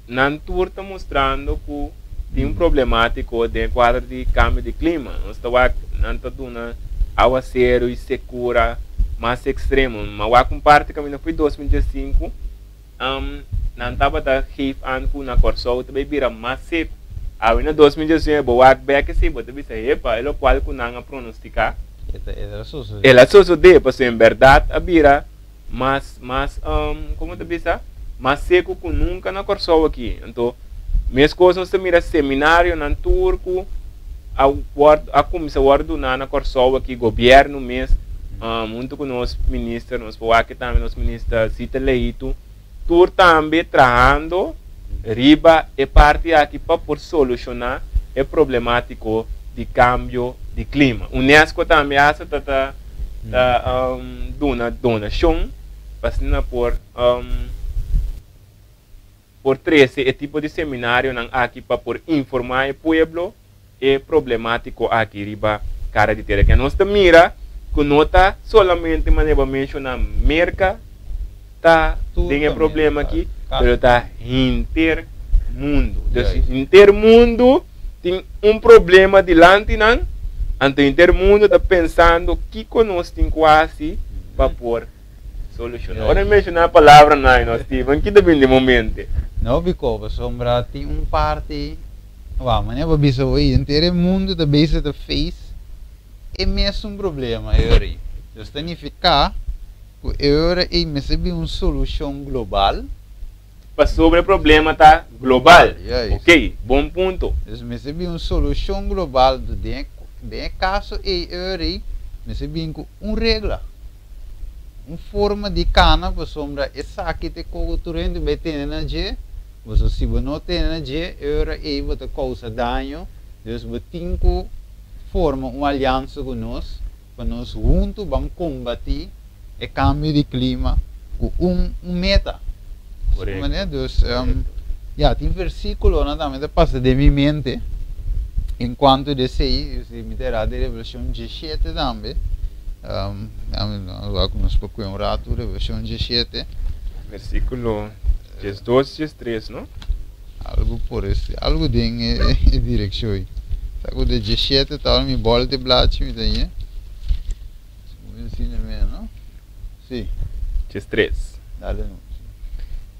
nan tour está mostrando que tem problemático de quadro de cambio de clima, nós está wak nan tá dando aguaceiro e secura mais extremo, mas wak parte que foi 2015 nan taba ta hif an ku na corso também vira mais seco. Aí na 2019 boa back se bota bisa epa, elo qual ku nanga pronosticar. Ela só de, porque em verdade a vira mais como te bisa? Mais seco que nunca na corso aqui. Então, minhas coisas nós mira seminário na turco a comissão guardo na corso aqui governo mês junto com nós ministro, nós aqui também nós ministro Cita Leito. Tur também trabalhando riba e parte aqui para por solucionar o problemático de cambio de clima. Unesco também essa tá donação para por 13 e tipo de seminário aqui para por informar o povo e problemático aqui riba cara de terra que nós mira que nota solamente maneira mencionar merca tá tem problema aqui, mas tá intermundo. Então, intermundo tem problema delante não. Então, intermundo tá pensando que nós tem quase para por solucionar. Ora mencionar a palavra nós Steven, que depende do momento. Não, porque sombra tem parte, mas não é bisa oi, intermundo da base da face é mesmo problema aí. Então, significa agora é receber uma solução global para sobre o problema tá global. Ok, bom ponto. Então receber uma solução global de caso é agora receber uma regra, uma forma de cana para sombra essa aqui te corrente vai ter energia, você se você não tem energia agora é vai causa dano, então você tem que formar uma aliança com nós para nós juntos vamos combater o cambio de clima com meta. Correto. Tem versículo também passa de minha mente enquanto desei se me terá de Revelação 17 também. Nós pouco um rato Revelação 17. Versículo 12, 13, não? Algo por isso, algo de direção. Saco de 17 tal me bola de blate me tem, não? Sim. 13. Dale não.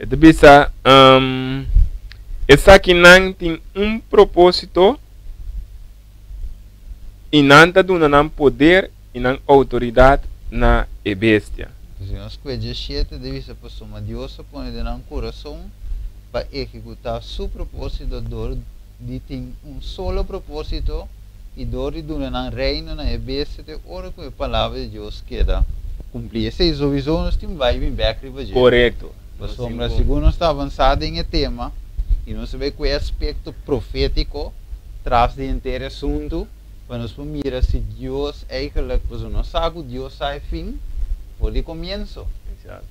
Então, bisa, essa aqui não tem propósito e não está dando poder e não autoridade na bestia. Se nós cuidamos de deve ser pessoa Deus põe no coração para executar seu propósito de ter solo propósito e dor de no reino na bestia de hora que a palavra de Deus queda cumprir. Essa é a visão nós temos vai vir back river. Correto. Sombra, segundo nós está avançado em tema e nós vê que o aspecto profético traz de inteiro assunto para nós mirar se Deus eigenlijk não sabe que Deus sabe fim ou de começo.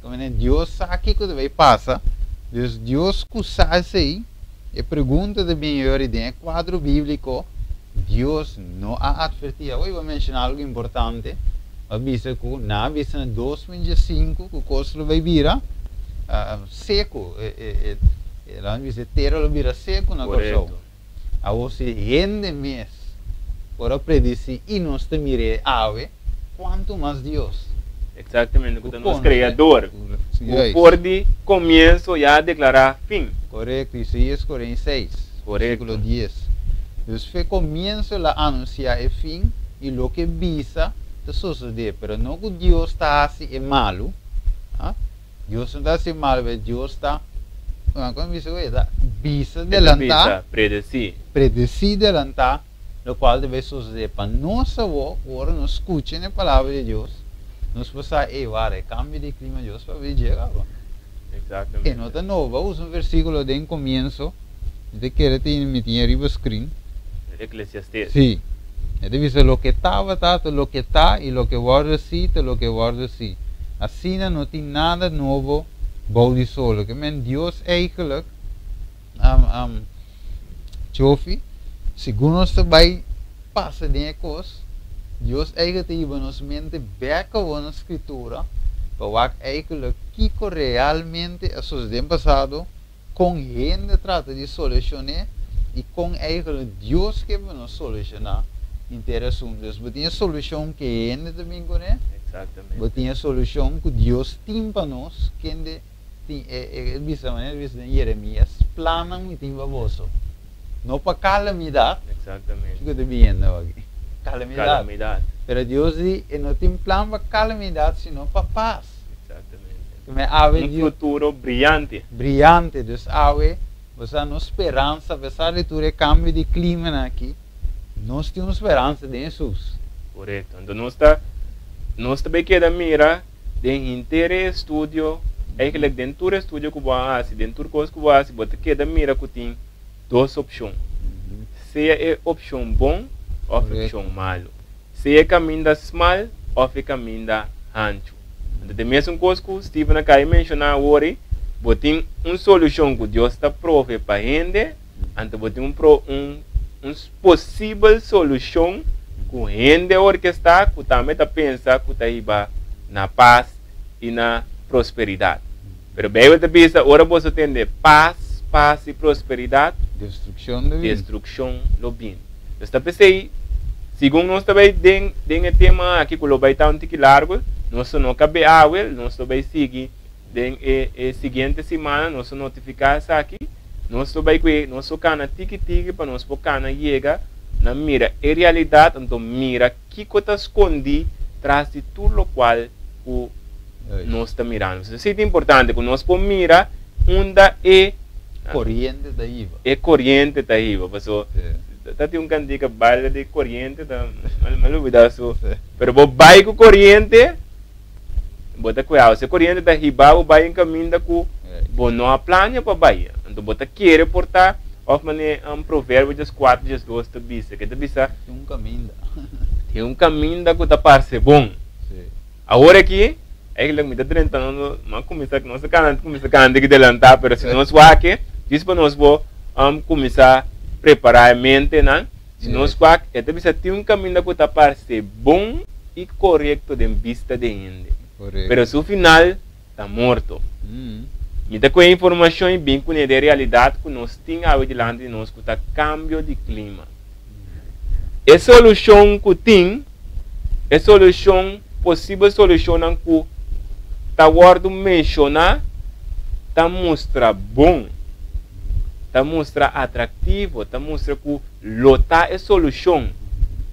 Como Deus sabe que vai passar, Deus que sabe aí e pergunta de bem em quadro bíblico, Deus não a advertia. Hoje vou mencionar algo importante. Avisa que na avisa 2005 que o costo vai virar seco, ela avisa terra vai virar seco na costa. A você rende mês para predizer e nós temire ave quanto mais Deus. Exatamente, o nosso Criador. O por de começo já declarar fim. Correto, Isaías 46, versículo 10. Deus fez começo a anunciar o fim e o que visa suceder, pero não que Deus está assim é malo, Deus não está assim malo, mas Deus está, como isso é, visa adelantar, predecir adelantar, o qual deve suceder para nós agora nós escutem a palavra de Deus, nós possamos levar cambio de clima de Deus para ver chegar. Exatamente. E nota nova, usa um versículo de começo, de que ele tem me arriba screen. Eclesiastés. Sim. Deve ser lo que estava, lo que está, e lo que guarda si, lo que guarda si. Assim não tem nada novo bouw die solo. Que men Dios eigenlijk, Chofi, segundo os trabalhos passa de cos, Deus eigenlijk hebben nos mente beca na escritura, para eigenlijk Kiko realmente esos de passado com gente trata de solucionar e com eigenlijk Deus que nos solucionar interação. Dus we tinha solução que gente também conhece. Exatamente. We tinha solução que Deus tem para nós, que bisa maneira bisa Jeremias planam e tem para você. Não para calamidade. Exatamente. Que eu viendo aqui. Calamidade. Pero Deus diz, não tem plano para calamidade, senão para paz. Exatamente. Futuro brilhante. Brilhante. Dus você tem esperança, apesar de todo o cambio de clima aqui, nós temos esperança de Jesus. Correto. Então nós também queda mira de inteiro estúdio, eigenlijk dentro do estúdio que você dentro do curso que você queda mira que tem duas opções. Se é opção bom ou opção malo. Se é caminho mal ou é caminho ancho. Então, mesmo coisa que o Steven acaba de mencionar agora, você tem uma solução que Deus está provendo para a gente, então você tem uma possível solução que a gente orquestra, que também está pensando que está na paz e na prosperidade. Mas bem, você pensa, agora você tem paz e prosperidade, destruição do bem. Então, está pensando, segundo nós também tem o tema aqui que o vai estar um pouco largo, nós não cabe água, nós também seguir a seguinte semana, nós notificar isso aqui, nós também nós cana tique para nós cana chega na mira a realidade, então mira que está escondido atrás de tudo o qual nós está mirando. Isso é importante que nós podemos mirar onde é corrente da IVA. É corrente da IVA, tem candiga baile de corrente, mas isso. Pero vou vai com corrente, bota cuidado, se corrente da riba, o vai em caminho da cu, bom não há plano para baia. Então bota querer portar, of mané provérbio das 4 das 2 da bisa, que da bisa tem um caminho da cu da parce bom. Agora aqui é que me dá 30 anos, mas começa que nós começa que delantar, pero se nós vai aqui, diz para nós vou começar preparar a mente, né? Se nós quack, então precisa ter um caminho que está para ser bom e correto de vista de gente. Mas no final está morto. E da com a informação bem com a realidade que nós temos adiante de nós que está cambio de clima. A solução que tem, a solução possível solução que está guardo mencionar, está mostra bom. Está mostra atrativo, está mostra que lota é solução.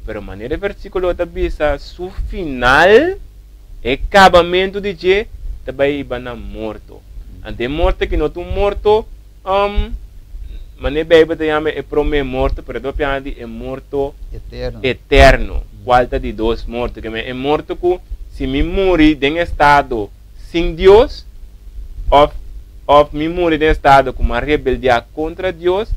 Pero maneira versículo está bisa su final é acabamento de je também vai na morto. Ante morte que não tu morto, maneira bem te chama é prome morto, pero do piandi é morto eterno. Falta de dois mortos, que é morto que se me morrer em estado sem Deus, of me morrer em estado com uma rebeldia contra Deus,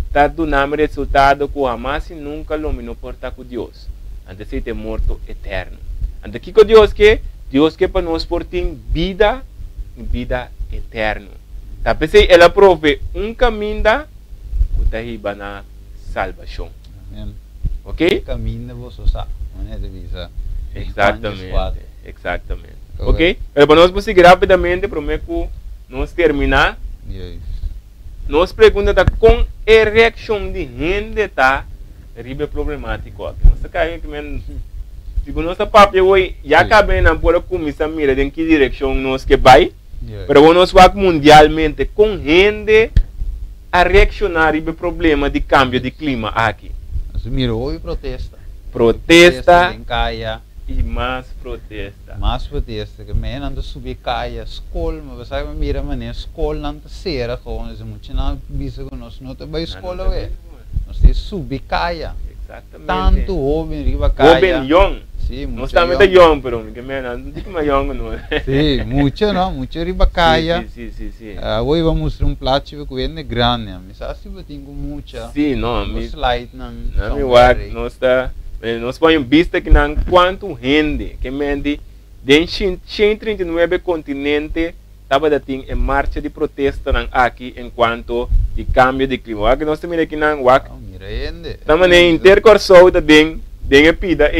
está dando resultado que jamais e nunca iluminou porta com Deus. Antes de ser morto eterno. Antes que Deus quer? Deus quer para nós por ter vida eterna. Tá pensei, ela prove um caminho da que na salvação. Ok? Caminho de você sabe, não é de visa. Exatamente. Ok? Mas para nós vamos seguir rapidamente, prometo que nós terminar. Nós perguntamos com a reação de gente tá ribe problemático aqui. Nós caímos que segundo nossa papo hoje já acabei na por começar a mirar em que direção nós que vai. Pero nós vamos mundialmente com gente a reaccionar ribe problema de cambio de clima aqui. Nós mirou e protesta. Protesta em caia. E mais protesta. Mais protesta. Que men anda subir caia, escola, mas você vai mirar mané escola não tá será com nós muito não bisa com nós não tá vai escola ué. Nós tem subir caia. Exatamente. Tanto jovem riba caia. Jovem young. Sim, muito. Nós também tá young, pero que men não digo mais young não. Sim, muito não, muito riba caia. Sim. Hoje vamos mostrar um prato que vem grande, mas assim eu tenho muita. Sim, não, me slide não. Não me work, nós tá nós põe vista que não quanto gente que mente de 139 continente estava em marcha de protesta aqui enquanto de cambio de clima. Wak nós também aqui não wak. Mira ende. Também intercorso da den pida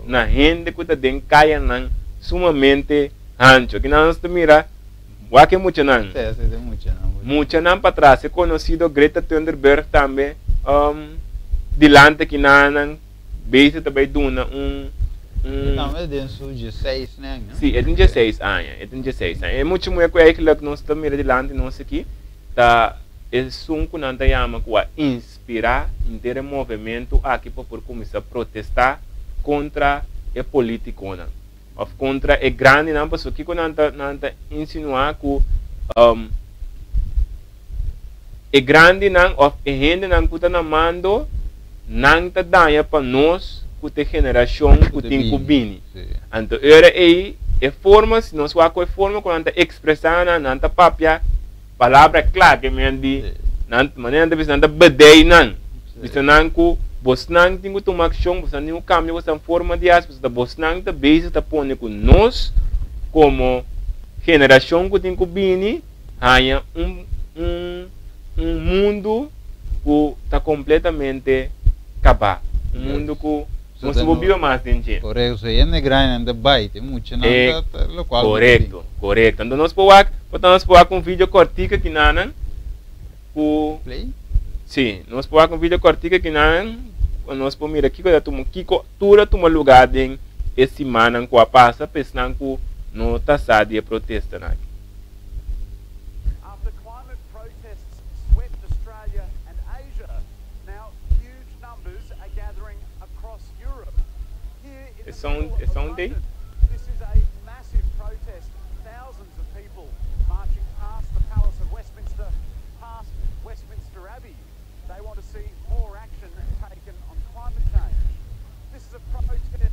na gente que den caia nan sumamente ancho. Que nós mira wak é muito nan. Mucha nan para trás. É conhecido Greta Thunberg também. Dilante que nan base também duna Não, é dentro de 16, né? Sim, é de 16 anos. É muito muito que nós estamos dilante nós aqui. Tá, é um que nós chamamos de inspirar inteiro movimento aqui para começar a protestar contra a política, ou contra a grande não pessoa que nós insinuar que a grande não ou a gente não que está mando não está dando para nós que a geração que tem cubini. Então era aí a forma se nós vamos a forma quando nós expressar não está papia palavra clara que me andi não maneira de visão da bedei não visão não que você não tem que tomar ação você não cambia você forma de as você você não está base está pondo com nós como geração que tem cubini há mundo que está completamente acabado mundo que não se vive mais dentro. Por isso, é grande de baita, muito não local. Correto. Então nós podemos um vídeo cortico aqui na Play? Sim, nós podemos um vídeo cortico aqui na nós podemos mirar aqui quando tudo toma lugar em esse semana que passa, pensando que não está saindo de protesta aqui. It's on day? This is a massive protest. Thousands of people marching past the Palace of Westminster, past Westminster Abbey. They want to see more action taken on climate change. This is a protest in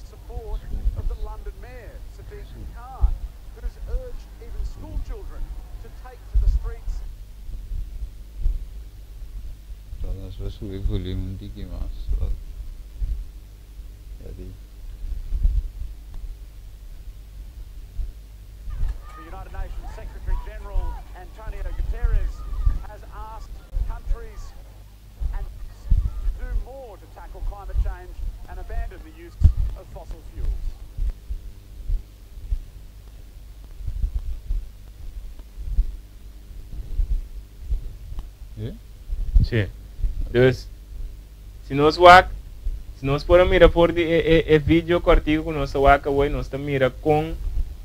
support of the London Mayor, Sadiq Khan, who's urged even school children to take to the streets. The United Nations Secretary General Antonio Guterres has asked countries to do more to tackle climate change and abandon the use of fossil fuels. Sim. Dus, se nós podemos mirar por o vídeo cortico que nós hoje nós mira com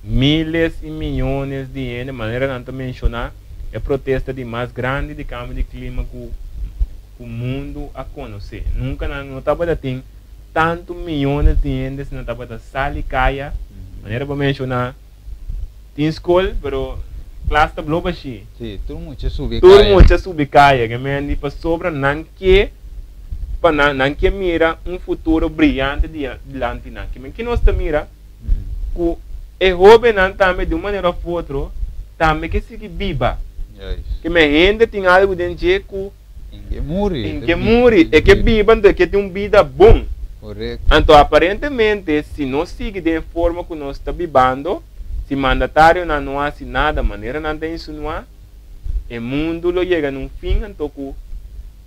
miles e milhões de gente, de maneira não mencionar a protesta de mais grande de cambio de clima que o mundo a conhecer. Nunca não estava tem tanto milhões de gente não estava da sal e caia, maneira para mencionar tem escola, pero classe da globo assim. Sim, tudo muito subir. Tudo muito subir caia, que me andi para sobra não que mira futuro brilhante diante não que nós mira que é jovem não também de uma maneira ou outra também que se viva que me gente tem algo dentro que é que viva que tem vida bom. Correto. Então aparentemente se nós sigue de forma que nós está vivendo se mandatário não hace nada maneira não tem isso não há o mundo lo chega num fim então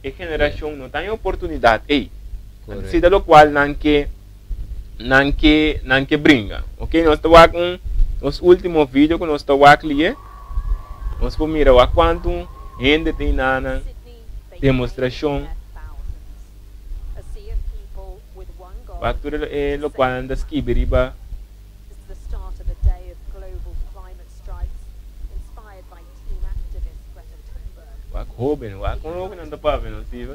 a geração não tem oportunidade se da lo qual não que brinca, ok? Nós estamos com os últimos vídeos que nós estamos aqui, nós vamos mirar a quanto gente tem na demonstração, a tudo é lo qual anda esquiberiba. O jovem, o não está para ver, não se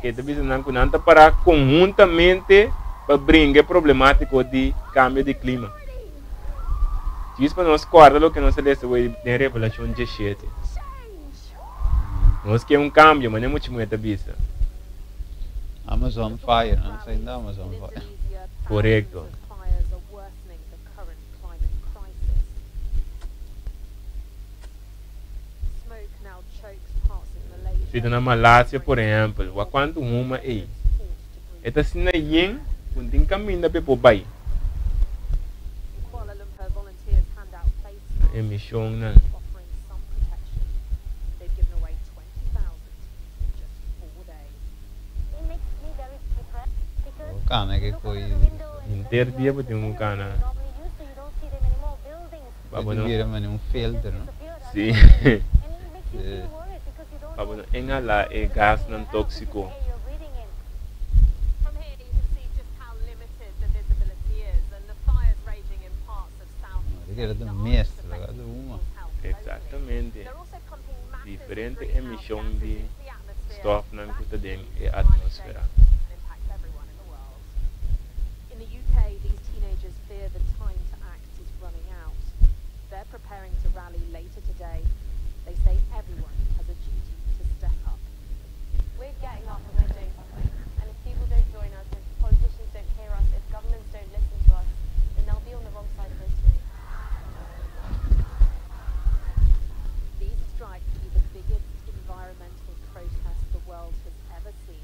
que também não está para conjuntamente para brincar problemático de cambio de clima. Isso para nós guarda o que nós lemos em Revelação 17. Nós que cambio, mas não é muito vista. Amazon Fire, não sei da Amazon Fire. Correto. Se na Malásia, por exemplo, quanto uma Esta sina yin kunting caminho pe po bay. Kuala Lumpur volunteers hand out face masks Emission na. offering some protection. They've given away 20,000 in just 4 days. It makes me very depressed because Kana que look coi out of the window and Inter that's dia the betul windows muka na. you normally use, so you don't see them anymore. Buildings Babono. vira mano um filter, não? disappeared. Si. And it makes you Yeah. feel worried because you don't Babono know engala e gas ng toxico. the air you're breathing in. From here, you can see just how limited the visibility is, and the fires raging in parts of South Di que era Asia do aren't mês, just tá affecting ligado? Uma. people's health locally. Exatamente. They're also pumping massive Diferente greenhouse emissão gases de into the atmosphere. stof ng That kutadeng contributes e to climate atmosfera. change and impacts everyone in the world. In the UK, these teenagers fear the time to act is running out. They're preparing to rally later today. They say everyone has a duty to step up. We're getting up and we're doing something. And if people don't join us, if politicians don't hear us, if governments don't listen to us, then they'll be on the wrong side of history. These strikes will be the biggest environmental protest the world has ever seen.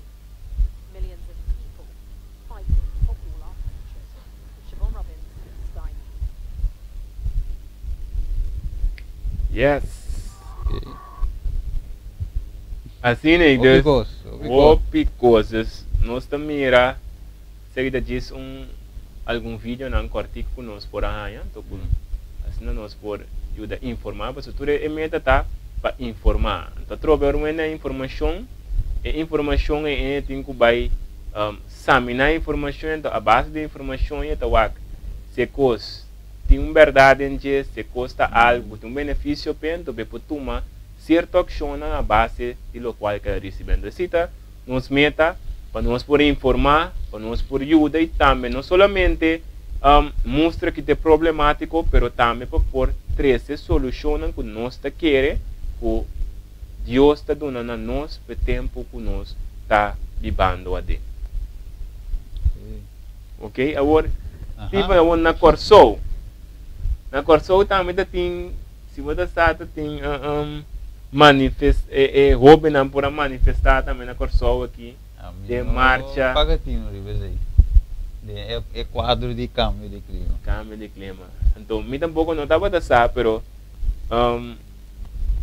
Millions of people fighting for all our futures. Siobhan Robbins, Sky News. Yes. Okay. Assim né, Opicos, opicos. Nós mira seguida diz algum vídeo não cortico que nós por aí, então assim nós por ajuda informar, mas tudo é meta tá para informar. Então trocar uma informação, e informação é tem que vai examinar informação, então a base de informação é tá se cos tem verdade em que se custa algo, tem benefício pento be potuma certa ação na base de lo qual que recebendo cita nos meta para nós por informar, para nós por ajuda e também não somente mostra que é problemático, pero também para por trazer soluções que nós está querer, que Deus está dando a nós para tempo que nós está vivendo ali. Ok? Agora, tipo na Corsou. Na Corsou também tem, se você está tem hobby não por manifestar também na Corsou aqui. De marcha. Pagatino, é quadro de câmbio de clima. Câmbio de clima. Então, me tampouco não estava a saber, pero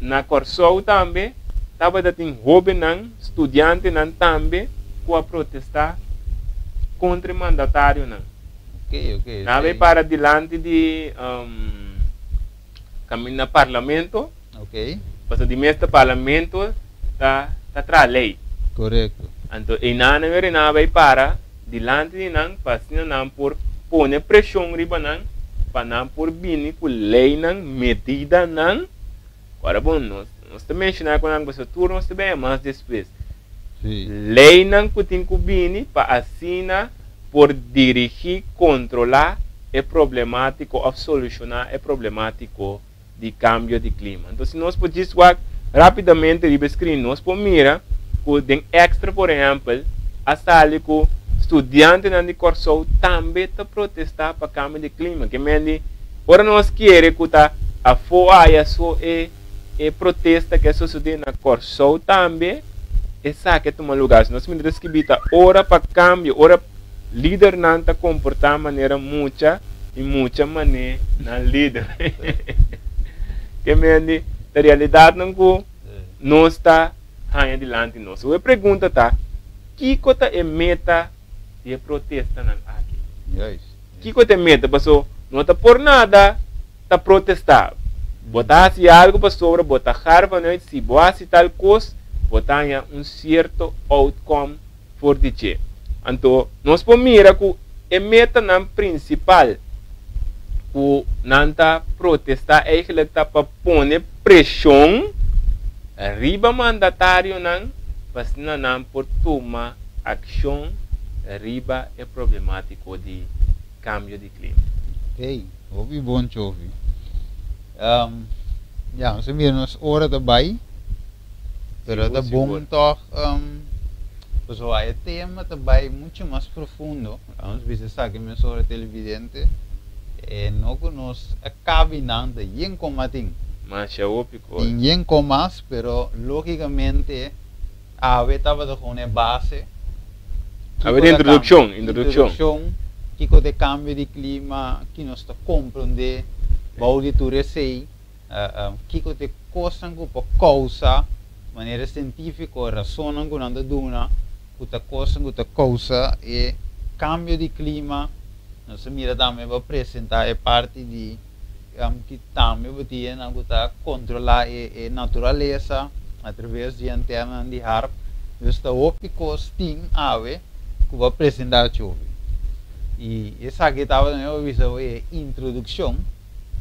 na Corsou também estava a ter hobby não, estudante não também, com a protestar contra o mandatário não. Ok. Nave para diante de caminho no parlamento. Ok. Porque de mesmo parlamento está tra lei. Correto. Então, e nave para diante de não, para não por pôr pressão riba não, para não por bini com lei não, medida não. Agora bom, nós também mencionar com a pessoa turno, nós também mais depois. Lei não que tem que bini para assinar por dirigir, controlar é problemático ou solucionar é problemático de cambio de clima. Então, se nós podemos rapidamente descrever, nós podemos mirar que extra, por exemplo, a sala que estudante de Corsou também está protestar para cambio de clima. Que mendi, ora nós queremos que a FOA só é protesta que sucede na Corsou também, essa que toma lugar. Nós temos que evitar ora para cambio, ora líder não está comportar de maneira muita maneira na líder. Que mendi, a realidade não está aí adiante nós. A pergunta está, que coisa é meta de protesta aqui? Que coisa é meta, pessoal? Não está por nada, está protestar. Botar se algo para sobre, botar harva noite, se boa se tal coisa, botar certo outcome for dizer. Então, nós podemos mirar que a meta não principal, que não está protestar, é que está para pôr pressão riba mandatário não, mas não por tomar ação riba é problemático de cambio de clima. Ok, ouvi bom te ouvir. Ja, nós temos hora daarbij. Pero é bom toch, pessoal, é tema também muito mais profundo. Vamos ver se que me sobre televidente. Não que nós acabe nada, em combating. Mas é óbvio. Em comas, pero logicamente a estava de com base A ver, introdução. Kiko de cambio de clima, que nós está compreender, baudi tu sei, kiko de coisa que por causa, maneira científica, razão que nanda duna, que ta coisa que ta causa e cambio de clima, nós mira também para apresentar é parte de que também batia na que ta controlar a natureza através de antena de harp, está o pico sting ave que vai apresentar chove. E essa aqui estava na visão é introdução,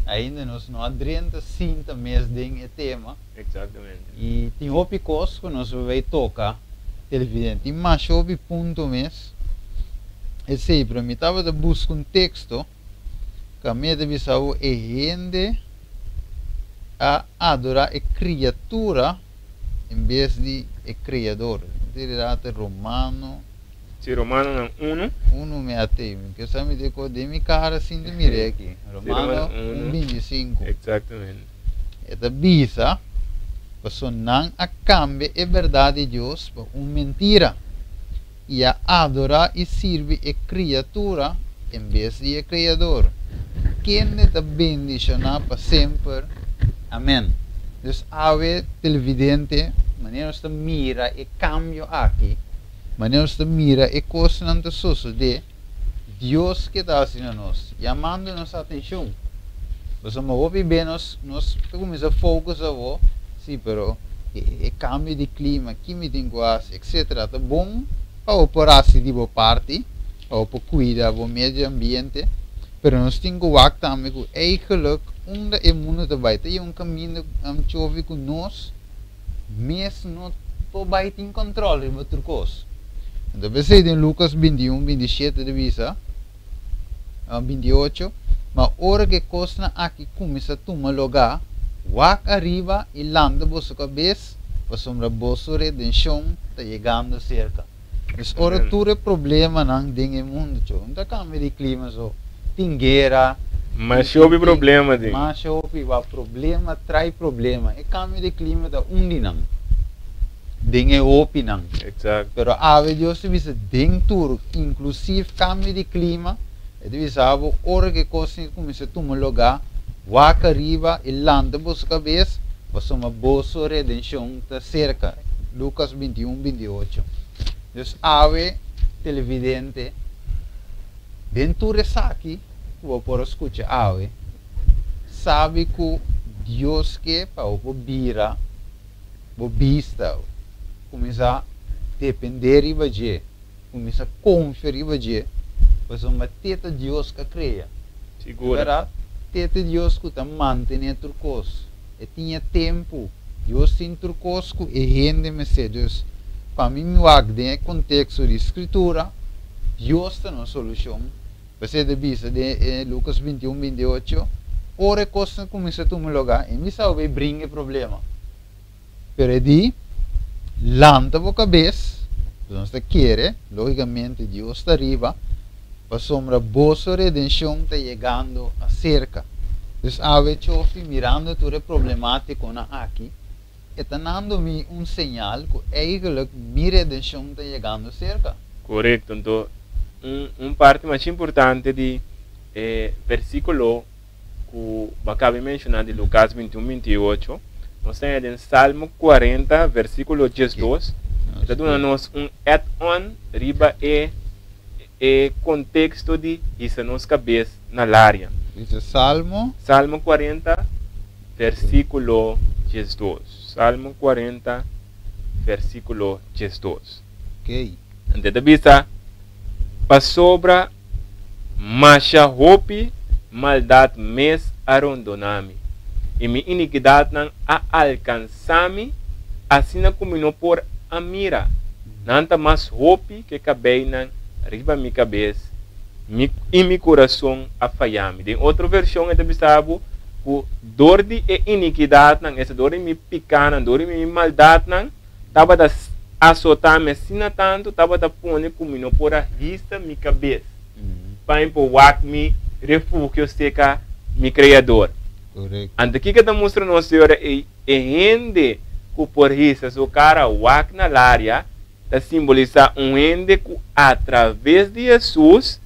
ainda nós não adianta cinta mês de tema. Exatamente. E tem outro picos que nós vai tocar televidente. E mais outro ponto mês, é sempre para mim estava de buscar um texto que a minha visão é gente a adorar a criatura em vez de a criador. Direto Romano. Se Romano 1. Uno me atei, que só me decor de minha cara assim de mire aqui. Romano 1:25. Exatamente. É da bisa, porque não a cambia a verdade de Deus por uma mentira. E a adorar e servir a criatura em vez de a criador. Quem te bendicionar para sempre. Amém. Então, ave televidente, maneira que mira e cambio aqui. Maneira que mira e coisa não te sucede, Deus que está assim nós, chamando-nos a atenção. Mas uma ouve bem nós começamos a focar sim, pero o cambio de clima, químico, etc. Tá bom para operar se de boa parte, para cuidar do meio ambiente, pero nós temos que também que eigenlijk onde é mundo também tem caminho chove com nós, mas não vai ter controle de outra coisa. Então, você em Lucas 21, 27 de visa, 28, mas hora que costa aqui começa a tomar lugar, wak arriba e landa bossa cabeça, para sombra bossa redenção, está chegando cerca. Mas hora tudo é problema não tem mundo, não cambia de clima, tem guerra. Mas chove problema, de. Mas chove, problema traz problema. E cambio de clima da não. Tem opinião. Exato. Pero a Deus se visa dentro, inclusive cambio de clima, e de visa hora que coisa começa a tomar lugar, waka arriba e landa bossa cabeça, para uma boa redenção da cerca. Lucas 21, 28. Então, ave televidente, dentro dessa aqui, vou por escutar ave, sabe que Deus que para o vira, o vista, começa a depender e vai começa a confiar e vai pois uma teta Deus que cria. Segura. Teta Deus que está mantendo turcos. E tinha tempo. Deus tem turcos que e rende Deus. Para mim, me agde contexto de escritura, Deus está na solução. Você deve vista de Lucas 21, 28, ora coisa começa a tomar lugar e me sabe brinca problema. Pero di lanta a cabeça, então está querer, logicamente Deus está arriba, para sombra boa redenção está chegando a cerca. Então, ave chofi mirando toda a problemática aqui, e está dando-me sinal que eigenlijk minha redenção está chegando a cerca. Correto, então, parte mais importante de versículo que acabei de mencionar de Lucas 21, 28, nós temos em Salmo 40, versículo 12, está dando-nos add-on riba contexto de isso nos cabeça na área. Dice Salmo 40, versículo 12. Salmo 40, versículo 12. Ok. Antes de vista, para sobra, macha hopi, maldade mes arondonami. E minha iniquidade não a alcançami, assim como não por a mira. Nanta mais hopi que cabei não riba minha cabeça, e meu coração a falhame. Em outra versão, é de vista, o dor de iniquidade, essa dor de me picar, dor de me maldade, estava a azotar-me assim tanto, estava a pôr como não por a rista minha cabeça. Para empurrar me refúgio seca meu criador. Correto. Ante que está mostrando a senhora é rende que por isso o cara wak na área simboliza ende que através de Jesus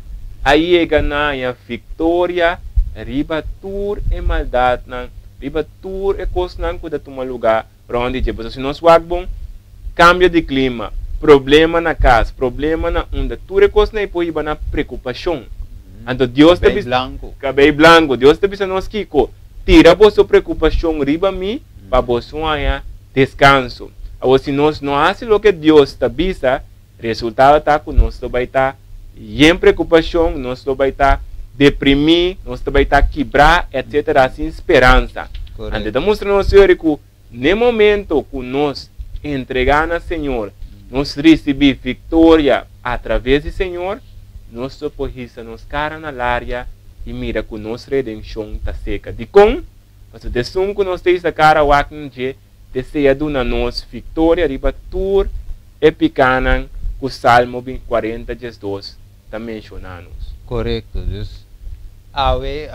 aí chega na vitória, riba tur e maldade, riba tur e coisa não cuida tomar lugar para onde tipo, se nós bom cambio de clima, problema na casa, problema na onda, tur e coisa não pode na preocupação. Então Deus te cabelo branco, Deus te bisa nós Kiko, tira a sua preocupação riba mi para você descanso. Ou se nós não fazemos o que Deus te bisa, resultado está que nós vai estar em preocupação, nós vai estar deprimido, nós vai estar quebrar, etc. Sem esperança. Então estamos mostrando ao Senhor que no momento que nós entregamos ao Senhor, nós recebemos vitória através do Senhor, nós podemos nos cara na área e mira que nossa redenção está seca. De com, mas de som que nós temos a cara o acnje, deseja do nos vitória ribatur e picanan que o Salmo 40:2 está mencionando. Correto, dus. Awe,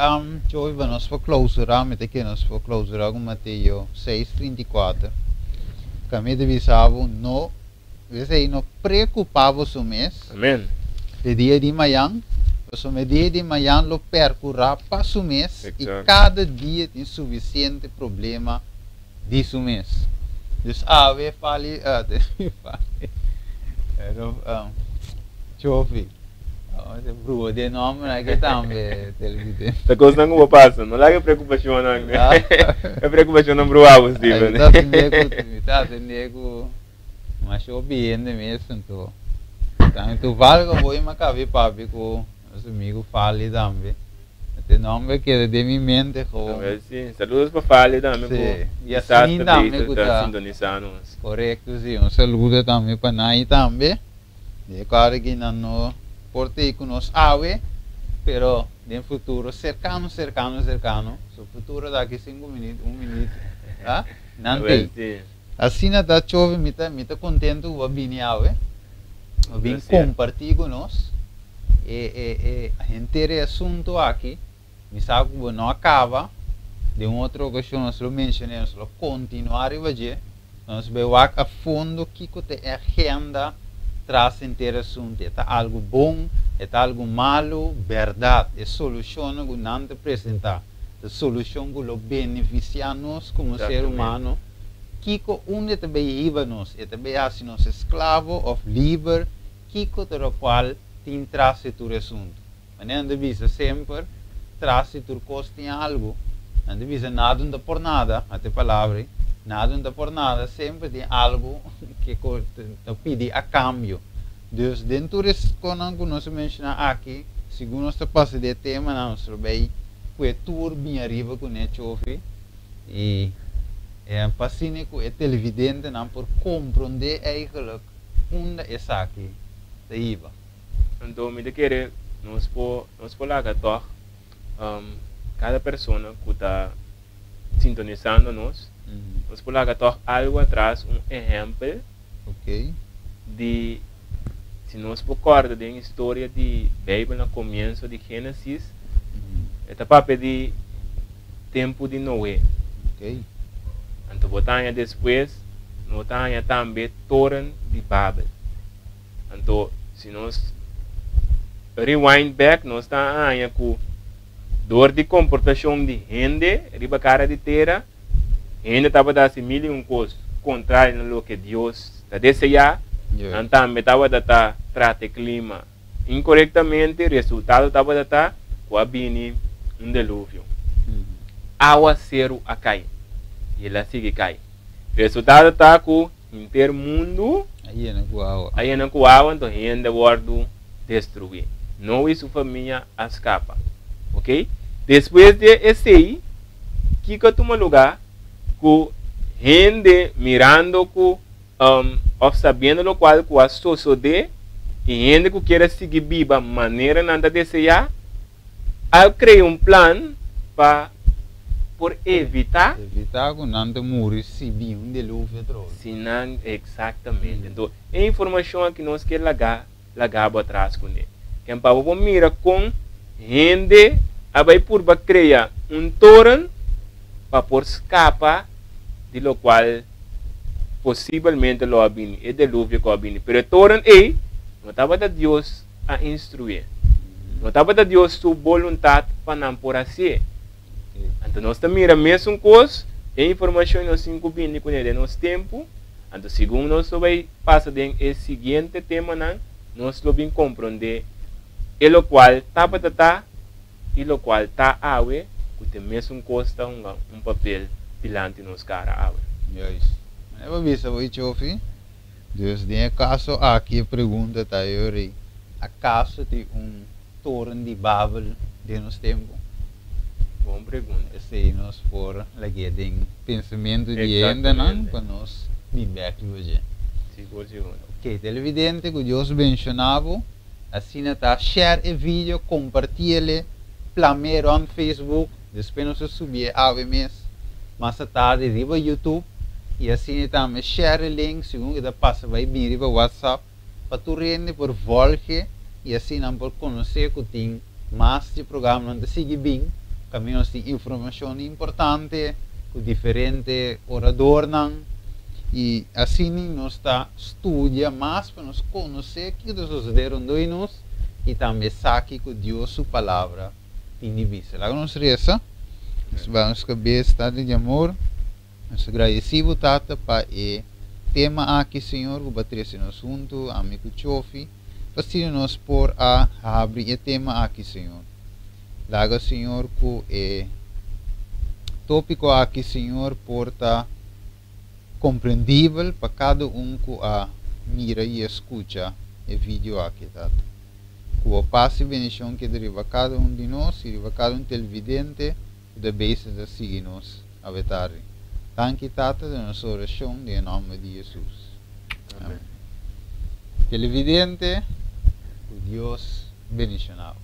hoje vamos para clausura, mas aqui nós vamos clausura com Mateus 6:34. Kami devisavo no, você não preocupava o mês. Amém. De dia de manhã, o dia de manhã lo percorra para o mês e Exacto. cada dia tem suficiente problema de o mês. Dus awe fali, chofi. Bro, de nome não é que também televisão. Esta coisa não passa, não é preocupação não. É preocupação não bro, Steven. Tá tendo mas eu bem mesmo então. Então tu vale que vou ir cabe papi com os amigos fale também. Até nome que é de minha mente com. Sim, saludos para Fale também. Sim. E a Sasta também está sintonizando. Correto, sim. Um saludo também para Nai também. De claro que não portei com nós awe, pero no futuro cercano. So futuro daqui 5 minutos, 1 minuto. Ah? Não tem. Assim na da chove, me tá contente o bem awe. O bem compartilhar com nós. A gente tem assunto aqui. Me sabe que não acaba. De outra ocasião, nós lo mencionamos, nós continuar a fazer. Nós vemos a fundo que a agenda traz assunto. É algo bom, é algo malo, verdade. É solução que não te apresentar. É solução que beneficia nós como ser humano. Kiko onde também iba nós, é também assim nós escravo ou livre, Kiko para o qual tem traz tu assunto. Mas não devia sempre traz tu costa em algo. Não devia nada anda por nada, até palavra, nada anda por nada, sempre tem algo que te pede a cambio. Dus dentro desse conan que nós mencionamos aqui, segundo nós passa de tema, nós vai que tour bem arriba com o chove e é fascínio que é televidente não por compreender eigenlijk onde é aqui da IVA. Então, me querer nós por lá que cada pessoa que está sintonizando nós por lá que algo atrás exemplo de se nós recorda da história de Bíblia no começo de Gênesis, é para pedir tempo de Noé. Então, botando depois, botando também Torre de Babel. Então, se nós rewind back, nós estamos com dor de comportação de gente, riba cara de terra, gente estava a assimilar coisa contrária do que Deus está desejando. Então, estava a tratar o clima incorretamente, o resultado estava a estar com a bini dilúvio. Água zero a cair. E ela sigue cai. O resultado está com o inteiro mundo. Aí é na água, então a gente vai destruir. Não é sua família escapa. Ok? Depois de esse aí, que toma lugar com gente mirando com ou sabendo o qual com a sociedade e gente que quer seguir viva maneira nada desejar, eu criei plano para por evitar que não te morre se bem um dilúvio trouxe. Se não, exatamente. Então, a informação que nós queremos lagar atrás com ele. Que para mira com gente vai por criar torre para por escapar de lo qual possivelmente lo abini e diluvio que abini. Pero toren ei, não estava da Deus a instruir. Não estava da Deus sua vontade para não por assim. Então nós também mira mesmo coisa, a informação nós incubimos com ele nosso tempo. Então segundo nós vai passar de o seguinte tema nós lo vamos compreender e lo qual estava da e lo qual está awe, que tem mesmo costa papel dilante nos cara awe. Juist. Eu vou ver se eu chofi. Dus de caso aqui pergunta tá eu rei. Acaso tem toren de Babel de nos tempo? Boa pergunta. Se nós for lagi ding pensamento de ainda não para nós feedback hoje. Seguro. Ok, televidente que Deus mencionava, assim tá share o vídeo, compartilhe, primeiro no Facebook, depois nós subir a mês, mais tarde riba YouTube, e assim também share o link, segundo que passa vai vir riba WhatsApp, para tu rende por volge, e assim não por conhecer que tem mais de programa não seguir bem, caminhos de informação importante, com diferentes oradores, e assim nós está estudia mais para nos conhecer que Deus sucederam dois nós e também sabe que Deus sua palavra tem vista. Lá nós reza, nós vamos cabeça de amor, nós agradecemos tata para o tema aqui Senhor que bater no assunto, amigo Chofi, para nós por a abrir o tema aqui Senhor. Lá Senhor que tópico aqui Senhor porta compreendível para cada que a mira e escuta o vídeo aqui, tá? Com a paz e bendição que deriva cada de nós, e deriva cada televidente, da base de seguir-nos a vetare. Tanque tata da nossa oração, em nome de Jesus. Amém. Televidente, Deus bendicional.